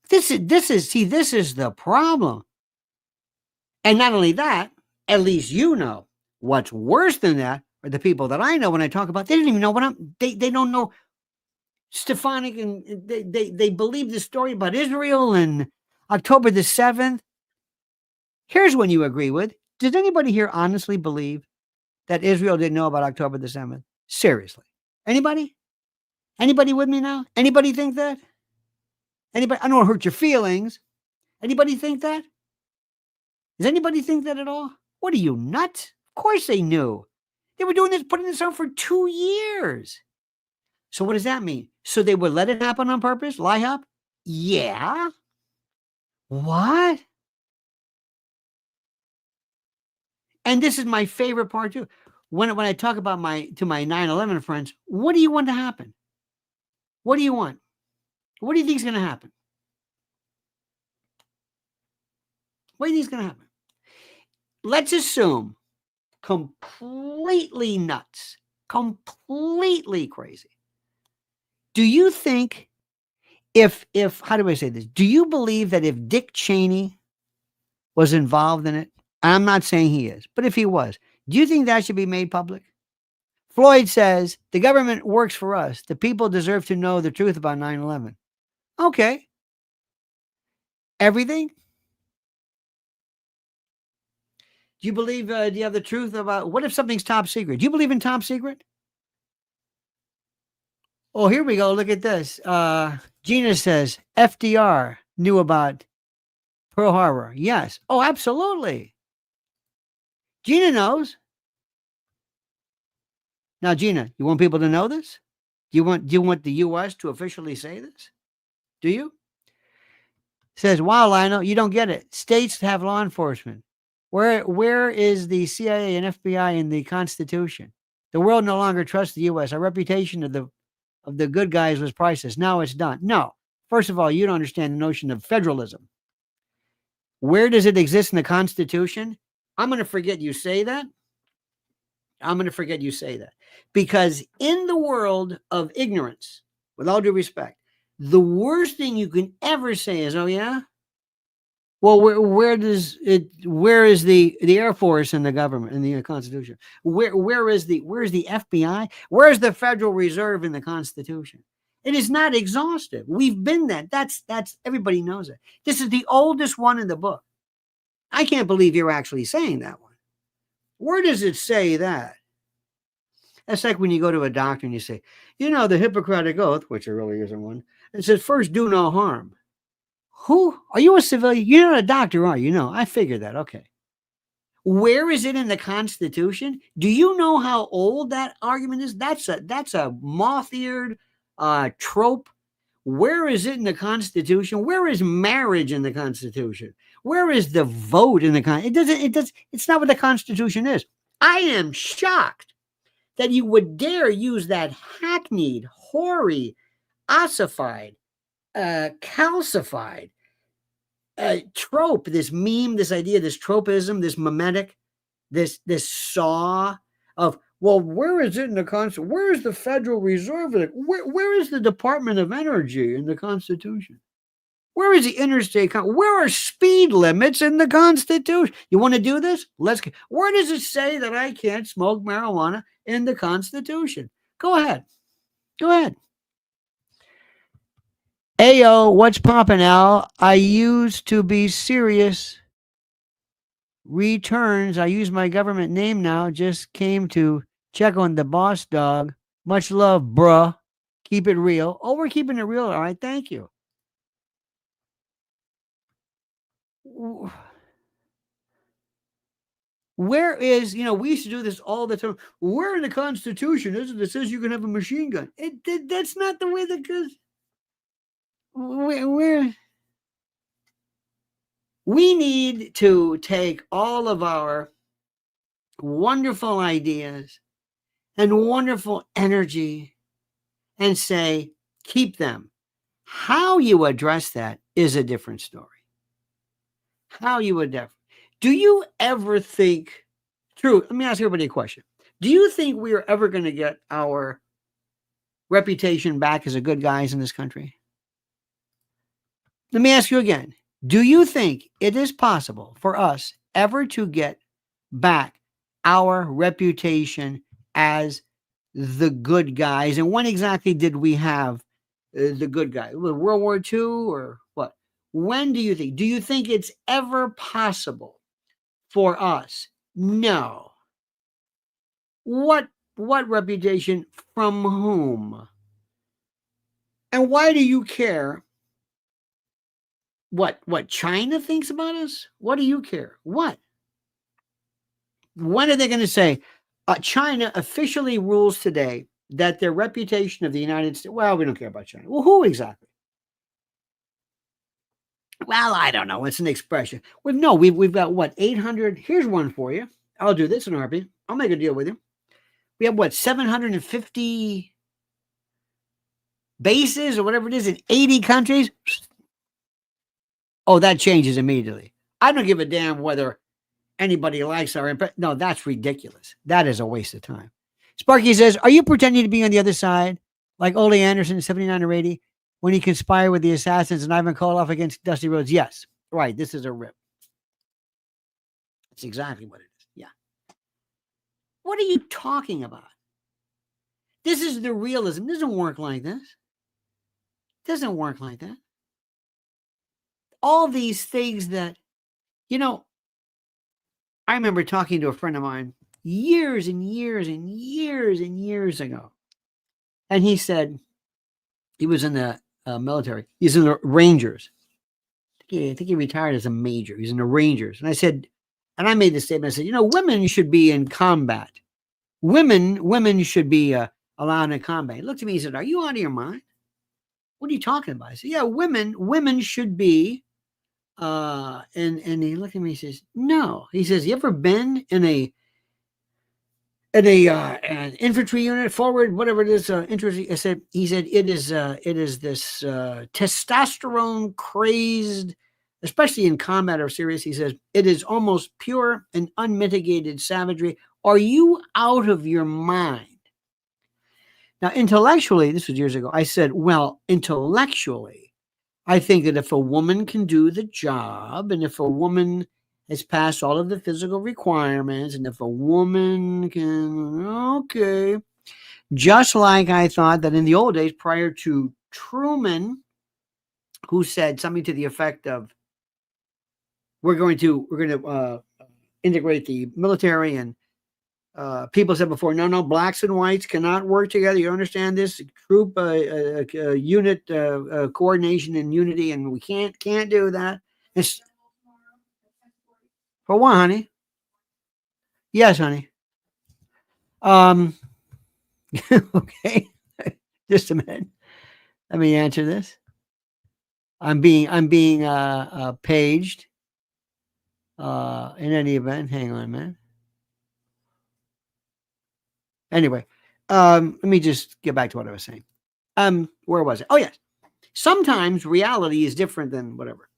This is the problem. And not only that, at least you know. What's worse than that are the people that I know when I talk about, they didn't even know what they don't know Stefanik, and they believe the story about Israel and October the 7th. Here's one you agree with. Does anybody here honestly believe that Israel didn't know about October the 7th? Seriously. Anybody? Anybody with me now? Anybody think that? Anybody? I don't want to hurt your feelings. Anybody think that? Does anybody think that at all? What are you, nuts? Of course they knew. They were doing this, putting this on for 2 years. So what does that mean? So they would let it happen on purpose? Lie up? Yeah. What? And this is my favorite part too. When I talk about my 9/11 friends, what do you want to happen? What do you want? What do you think is going to happen? What do you think is going to happen? Let's assume completely nuts, completely crazy. Do you think if how do I say this? Do you believe that if Dick Cheney was involved in it, I'm not saying he is, but if he was, do you think that should be made public? Floyd says, the government works for us. The people deserve to know the truth about 9/11. Okay. Everything? Do you believe, do you have the truth about, what if something's top secret? Do you believe in top secret? Oh, here we go. Look at this. Gina says, FDR knew about Pearl Harbor. Yes. Oh, absolutely. Gina knows. Now, Gina, you want people to know this? Do you want the U.S. to officially say this? Do you? Says, wow, Lionel, you don't get it. States have law enforcement. Where is the CIA and FBI in the Constitution? The world no longer trusts the U.S. Our reputation of the good guys was priceless. Now it's done. No. First of all, you don't understand the notion of federalism. Where does it exist in the Constitution? I'm going to forget you say that. I'm going to forget you say that. Because in the world of ignorance, with all due respect, the worst thing you can ever say is, oh, yeah? Well, where is the Air Force and the government in the Constitution? Where is the FBI? Where's the Federal Reserve in the Constitution? It is not exhaustive. We've been that. That's everybody knows it. This is the oldest one in the book. I can't believe you're actually saying that one. Where does it say that? That's like when you go to a doctor and you say, the Hippocratic Oath, which there really isn't one, it says, first, do no harm. Who? Are you a civilian? You're not a doctor, are you? No, I figured that. Okay. Where is it in the Constitution? Do you know how old that argument is? That's a moth-eared trope. Where is it in the Constitution? Where is marriage in the Constitution? Where is the vote in the Constitution? It's not what the Constitution is. I am shocked that you would dare use that hackneyed, hoary, ossified, calcified trope, this meme, this idea, this tropism, this mimetic, this saw of, well, where is it in the Constitution? Where is the Federal Reserve? Where is the Department of Energy in the Constitution? Where is the interstate? Where are speed limits in the Constitution? You want to do this? Where does it say that I can't smoke marijuana in the Constitution? Go ahead. Go ahead. Ayo, what's poppin', Al? I used to be serious. Returns. I use my government name now. Just came to check on the boss dog. Much love, bruh. Keep it real. Oh, we're keeping it real. All right. Thank you. Where is, we used to do this all the time. Where in the Constitution is it that says you can have a machine gun? That's not the way that goes. Where? We need to take all of our wonderful ideas and wonderful energy and say, keep them. How you address that is a different story. How you would ever. Do you ever think, true, let me ask everybody a question. Do you think we are ever going to get our reputation back as a good guys in this country? Let me ask you again. Do you think it is possible for us ever to get back our reputation as the good guys? And when exactly did we have the good guy? World War II or what? When do you think? Do you think it's ever possible for us? No. What reputation from whom? And why do you care what China thinks about us? What do you care? What? When are they going to say China officially rules today that their reputation of the United States, well, we don't care about China. Well, who exactly? Well, I don't know. It's an expression. Well, no, we've got what, 800? Here's one for you. I'll do this in a heartbeat. I'll make a deal with you. We have what, 750 bases or whatever it is in 80 countries? Oh, that changes immediately. I don't give a damn whether anybody likes our impact. No, that's ridiculous. That is a waste of time. Sparky says, are you pretending to be on the other side? Like Ole Anderson, 79 or 80, when he conspired with the assassins and Ivan Koloff against Dusty Rhodes? Yes. Right. This is a rip. That's exactly what it is. Yeah. What are you talking about? This is the realism. It doesn't work like this. It doesn't work like that. All these things that, you know, I remember talking to a friend of mine years and years and years and years ago. And he said, he was in the military. He's in the Rangers. I think he retired as a major. He's in the Rangers. And I said, and I made this statement. I said, you know, women should be in combat. Women should be allowed in combat. He looked at me and said, are you out of your mind? What are you talking about? I said, yeah, women should be. And he looked at me and says, no. He says, you ever been in an infantry unit, forward, whatever it is, infantry? He said, it is this testosterone crazed, especially in combat or serious. He says, it is almost pure and unmitigated savagery. Are you out of your mind? Now, intellectually, this was years ago, I said, well, intellectually, I think that if a woman can do the job, and if a woman has passed all of the physical requirements, and if a woman can, okay. Just like I thought that in the old days, prior to Truman, who said something to the effect of, we're going to integrate the military, and people said before, no, blacks and whites cannot work together. You understand this? Troop unit coordination and unity, and we can't do that. It's, for what, honey? Yes, honey. Okay. Just a minute. Let me answer this. I'm being paged. In any event, hang on a minute. Anyway, let me just get back to what I was saying. Where was it? Oh, yes. Sometimes reality is different than whatever.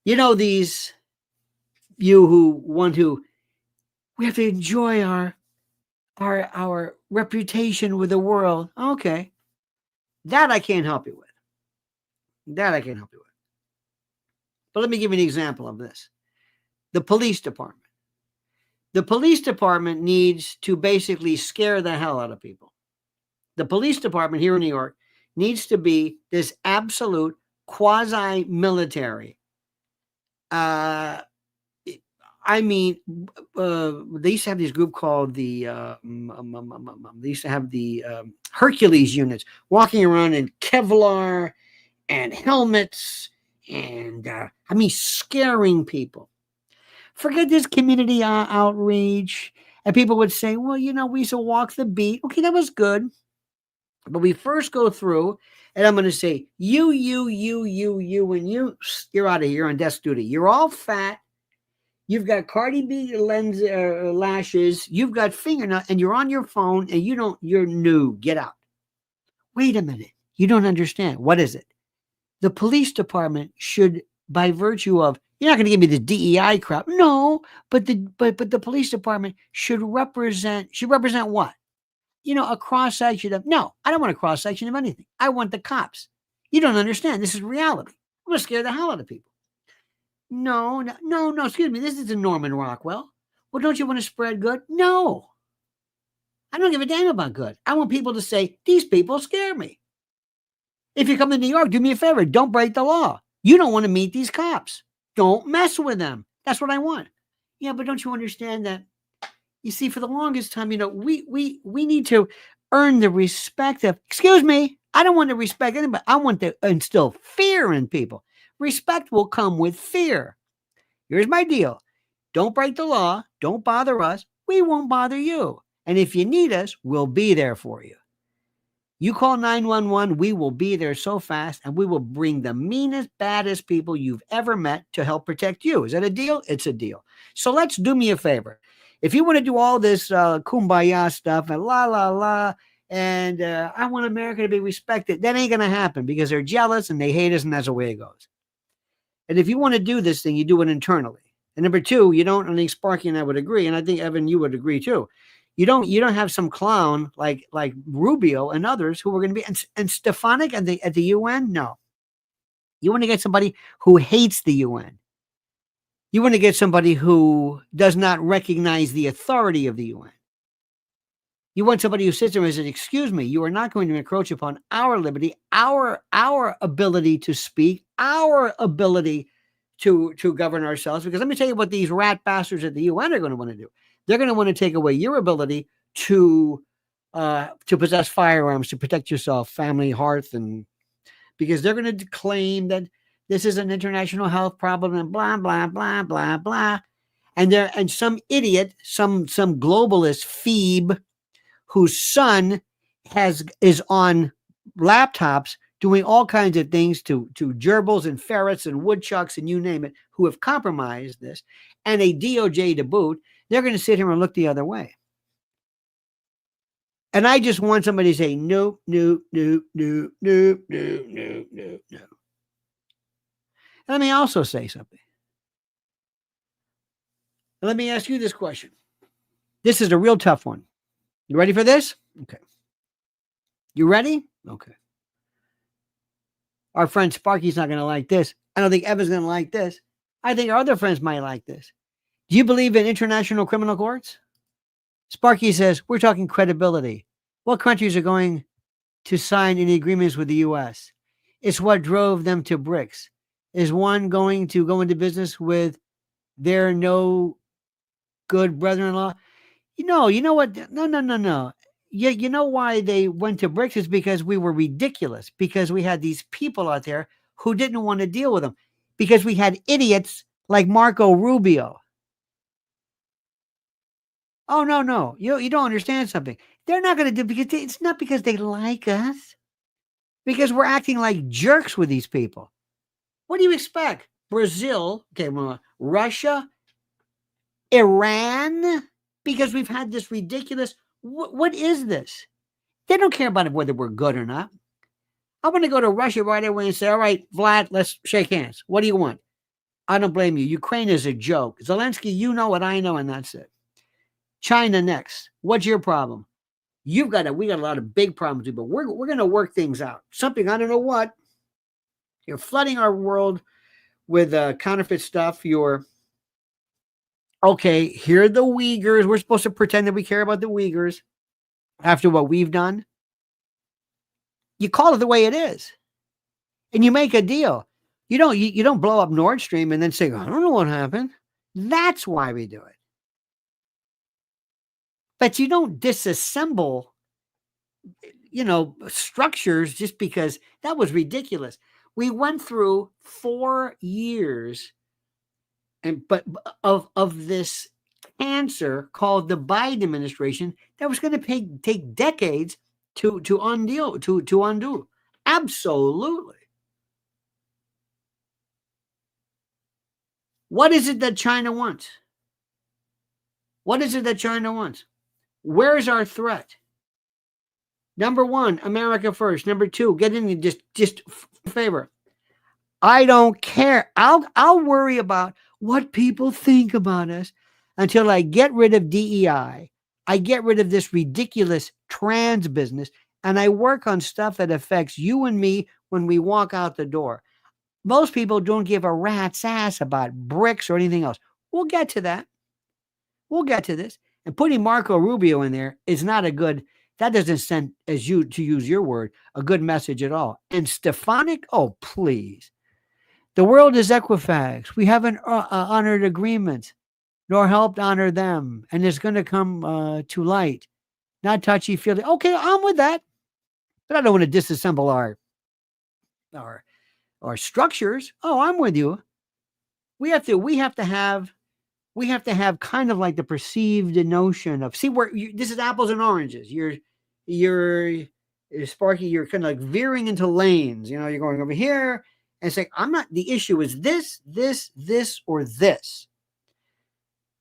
You know, you who want to, we have to enjoy our reputation with the world. Okay. That I can't help you with. But let me give you an example of this. The police department. The police department needs to basically scare the hell out of people. The police department here in New York needs to be this absolute quasi-military. I mean, they used to have this group called the, they used to have the Hercules units walking around in Kevlar and helmets and, scaring people. Forget this community outreach. And people would say, well, we used to walk the beat. Okay, that was good. But we first go through, and I'm going to say, you, and you, you're out of here on desk duty. You're all fat. You've got Cardi B lashes. You've got fingernails, and you're on your phone, and you're new. Get out. Wait a minute. You don't understand. What is it? The police department should, by virtue of, you're not going to give me the DEI crap. No, but the police department should represent what? A cross section of, no, I don't want a cross section of anything. I want the cops. You don't understand. This is reality. I'm going to scare the hell out of people. No, excuse me. This isn't Norman Rockwell. Well, don't you want to spread good? No. I don't give a damn about good. I want people to say, these people scare me. If you come to New York, do me a favor. Don't break the law. You don't want to meet these cops. Don't mess with them. That's what I want. Yeah, but don't you understand that? You see, for the longest time, we need to earn the respect of, excuse me, I don't want to respect anybody. I want to instill fear in people. Respect will come with fear. Here's my deal. Don't break the law. Don't bother us. We won't bother you. And if you need us, we'll be there for you. You call 911, we will be there so fast, and we will bring the meanest, baddest people you've ever met to help protect you. Is that a deal? It's a deal. So let's do me a favor. If you want to do all this kumbaya stuff and la, la, la, and I want America to be respected, that ain't going to happen because they're jealous and they hate us, and that's the way it goes. And if you want to do this thing, you do it internally. And number two, you don't, I think Sparky and I would agree, and I think, Evan, you would agree too. You don't have some clown like Rubio and others who are going to be, and Stefanik at the UN. No, you want to get somebody who hates the UN. You want to get somebody who does not recognize the authority of the UN. You want somebody who sits there and says, excuse me, you are not going to encroach upon our liberty, our ability to speak, our ability to govern ourselves. Because let me tell you what these rat bastards at the UN are going to want to do. They're going to want to take away your ability to possess firearms, to protect yourself, family, hearth, and because they're going to claim that this is an international health problem and blah, blah, blah, blah, blah. And some idiot, some globalist Phoebe whose son is on laptops doing all kinds of things to gerbils and ferrets and woodchucks and you name it, who have compromised this, and a DOJ to boot. They're going to sit here and look the other way. And I just want somebody to say, no, no, no, no, no, no, no, no, no. Let me also say something. Let me ask you this question. This is a real tough one. You ready for this? Okay. You ready? Okay. Our friend Sparky's not going to like this. I don't think Evan's going to like this. I think our other friends might like this. Do you believe in international criminal courts? Sparky says, we're talking credibility. What countries are going to sign any agreements with the U.S.? It's what drove them to BRICS. Is one going to go into business with their no good brother-in-law? You know what? No. You know why they went to BRICS is because we were ridiculous, because we had these people out there who didn't want to deal with them, because we had idiots like Marco Rubio. Oh, no. You don't understand something. They're not going to do, because it's not because they like us, because we're acting like jerks with these people. What do you expect? Brazil, okay, Russia, Iran, because we've had this ridiculous, what is this? They don't care about whether we're good or not. I want to go to Russia right away and say, all right, Vlad, let's shake hands. What do you want? I don't blame you. Ukraine is a joke. Zelensky, you know what I know, and that's it. China next. What's your problem? We got a lot of big problems, but we're going to work things out. Something, I don't know what. You're flooding our world with counterfeit stuff. Okay, here are the Uyghurs. We're supposed to pretend that we care about the Uyghurs after what we've done. You call it the way it is. And you make a deal. You don't blow up Nord Stream and then say, I don't know what happened. That's why we do it. But you don't disassemble, structures just because that was ridiculous. We went through 4 years of this cancer called the Biden administration that was going to take decades to undo. Absolutely. What is it that China wants? What is it that China wants? Where's our threat? Number one, America first. Number two, get in just favor. I don't care. I'll worry about what people think about us until I get rid of DEI. I get rid of this ridiculous trans business, and I work on stuff that affects you and me when we walk out the door. Most people don't give a rat's ass about bricks or anything else. We'll get to that. We'll get to this. And putting Marco Rubio in there is not a good, that doesn't send, as you, to use your word, a good message at all. And Stefanik, oh, please. The world is Equifax. We haven't honored agreements, nor helped honor them. And it's going to come to light. Not touchy-feely. Okay, I'm with that. But I don't want to disassemble our structures. Oh, I'm with you. We have to have kind of like the perceived notion of, see, where this is apples and oranges. You're Sparky, you're kind of like veering into lanes. You know, you're going over here and saying, the issue is this, or this.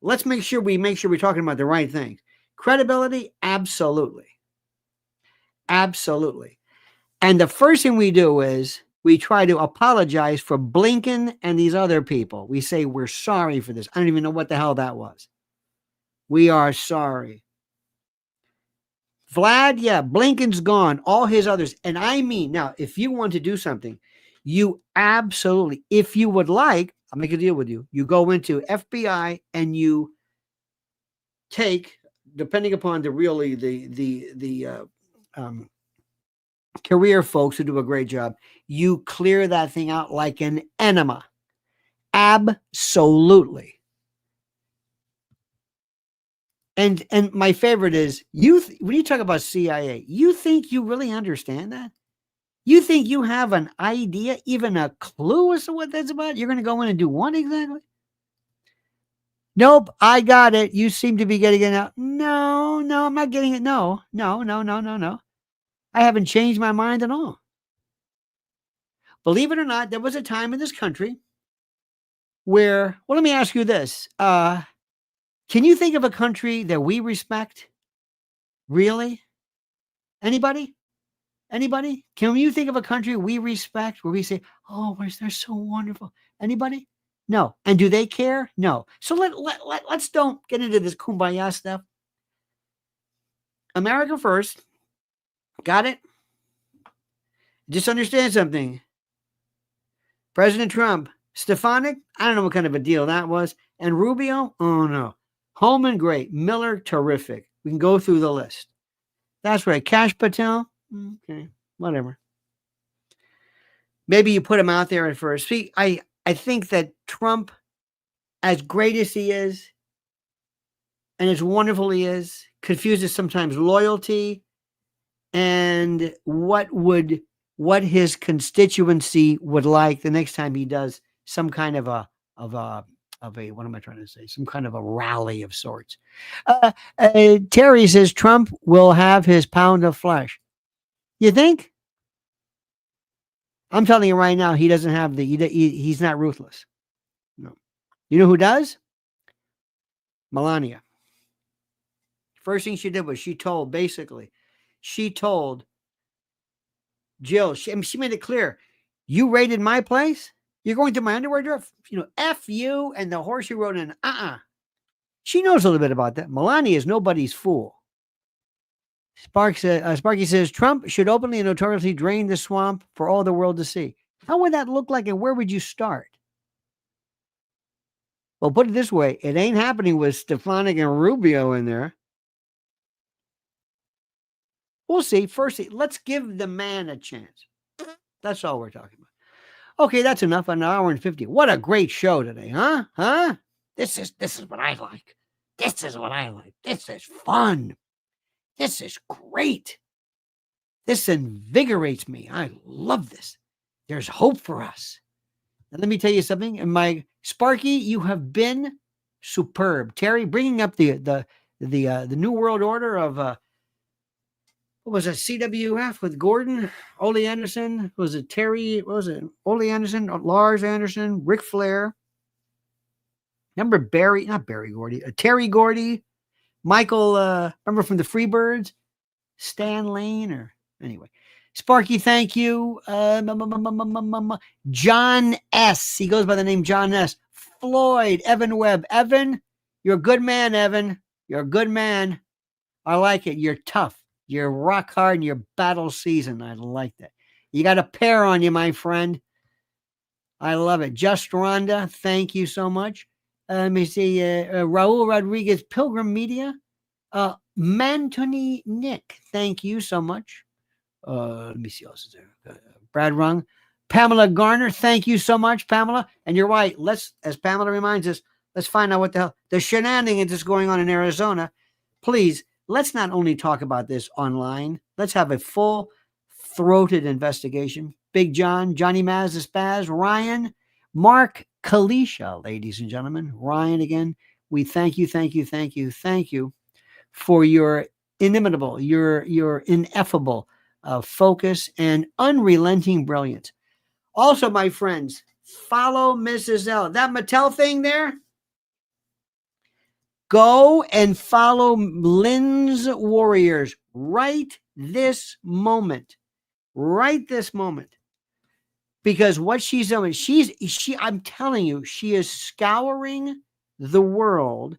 Let's make sure we're talking about the right things. Credibility, absolutely. Absolutely. And the first thing we do is we try to apologize for Blinken and these other people. We say, we're sorry for this. I don't even know what the hell that was. We are sorry. Vlad, yeah, Blinken's gone. All his others. And I mean, now, if you want to do something, you absolutely, if you would like, I'll make a deal with you. You go into FBI and you take, depending upon the career folks who do a great job, you clear that thing out like an enema. Absolutely. And my favorite is, when you talk about CIA, you think you really understand that? You think you have an idea, even a clue as to what that's about? You're going to go in and do what exactly? Nope, I got it. You seem to be getting it out. No, I'm not getting it. No. I haven't changed my mind at all. Believe it or not, there was a time in this country where, well, let me ask you this. Can you think of a country that we respect? Really? Anybody? Can you think of a country we respect where we say, oh, they're so wonderful? Anybody? No. And do they care? No. So let's don't get into this kumbaya stuff. America first. Got it? Just understand something. President Trump, Stefanik, I don't know what kind of a deal that was. And Rubio, oh no. Holman, great. Miller, terrific. We can go through the list. That's right. Cash Patel, okay, whatever. Maybe you put him out there at first. See, I think that Trump, as great as he is, and as wonderful he is, confuses sometimes loyalty and what his constituency would like the next time he does some kind of a what am I trying to say? Some kind of a rally of sorts. Terry says Trump will have his pound of flesh. You think? I'm telling you right now, he doesn't have he's not ruthless. No. You know who does? Melania. First thing she did was she told Jill, she made it clear, you raided my place? You're going through my underwear drawer? F you and the horse you rode in. She knows a little bit about that. Melania is nobody's fool. Sparky says, Trump should openly and notoriously drain the swamp for all the world to see. How would that look like and where would you start? Well, put it this way. It ain't happening with Stefanik and Rubio in there. We'll see. Firstly, let's give the man a chance. That's all we're talking about. Okay, that's enough. An hour and 50. What a great show today, huh? This is what I like. This is what I like. This is fun. This is great. This invigorates me. I love this. There's hope for us. And let me tell you something. And my Sparky, you have been superb. Terry, bringing up the New World Order of what was it? CWF with Gordon, Ole Anderson. Was it Terry? What was it? Ole Anderson, Lars Anderson, Ric Flair. Remember Barry? Not Barry Gordy. Terry Gordy. Michael. Remember from the Freebirds? Stan Lane or anyway. Sparky, thank you. John S. He goes by the name John S. Floyd, Evan Webb. Evan, you're a good man, Evan. You're a good man. I like it. You're tough. You're rock hard and you're battle seasoned. I like that. You got a pair on you, my friend. I love it. Just Rhonda, thank you so much. Let me see. Raul Rodriguez, Pilgrim Media. Mantony Nick, thank you so much. Let me see what else is there. Brad Rung. Pamela Garner, thank you so much, Pamela. And you're right. Let's, as Pamela reminds us, let's find out what the hell the shenanigans is going on in Arizona. Please, let's not only talk about this online. Let's have a full-throated investigation. Big John, Johnny Maz, the Spaz, Ryan, Mark Kalisha, ladies and gentlemen. Ryan again, we thank you for your inimitable, your ineffable focus and unrelenting brilliance. Also, my friends, follow Mrs. L. That Mattel thing there, go and follow Lynn's Warriors right this moment. Because what she's doing, I'm telling you, she is scouring the world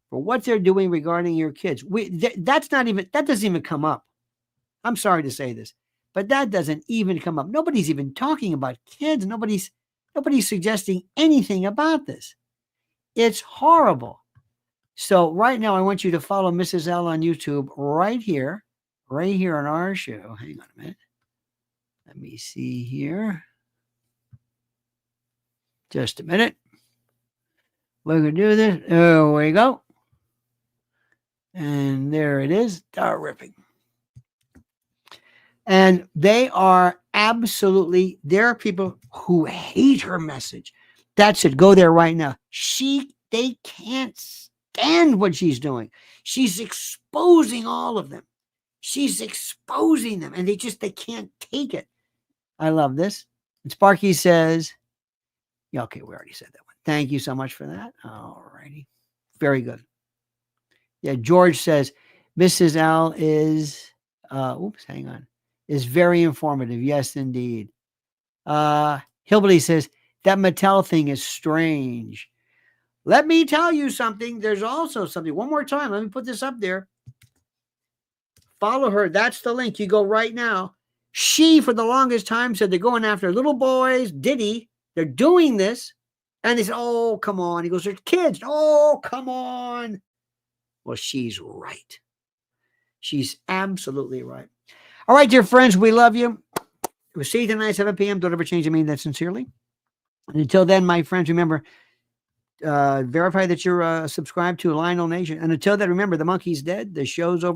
for what they're doing regarding your kids. That doesn't even come up. I'm sorry to say this, but that doesn't even come up. Nobody's even talking about kids. Nobody's suggesting anything about this. It's horrible. So right now, I want you to follow Mrs. L on YouTube right here on our show. Hang on a minute. Let me see here. Just a minute. We're going to do this. There we go. And there it is. Terrific. And they are absolutely, there are people who hate her message. That's it. Go there right now. They can't stand what she's doing. She's exposing all of them. She's exposing them. And they can't take it. I love this. And Sparky says, yeah, okay, we already said that one. Thank you so much for that. All righty. Very good. Yeah, George says, Mrs. Al is, hang on, is very informative. Yes, indeed. Hillbilly says, that Mattel thing is strange. Let me tell you something. There's also something. One more time. Let me put this up there. Follow her. That's the link. You go right now. She, for the longest time, said they're going after little boys. Diddy. They're doing this. And they said, oh, come on. He goes, they're kids. Oh, come on. Well, she's right. She's absolutely right. All right, dear friends, we love you. We'll see you tonight at 7 p.m. Don't ever change. I mean that sincerely. And until then, my friends, remember, verify that you're subscribed to Lionel Nation. And until then, remember, the monkey's dead. The show's over.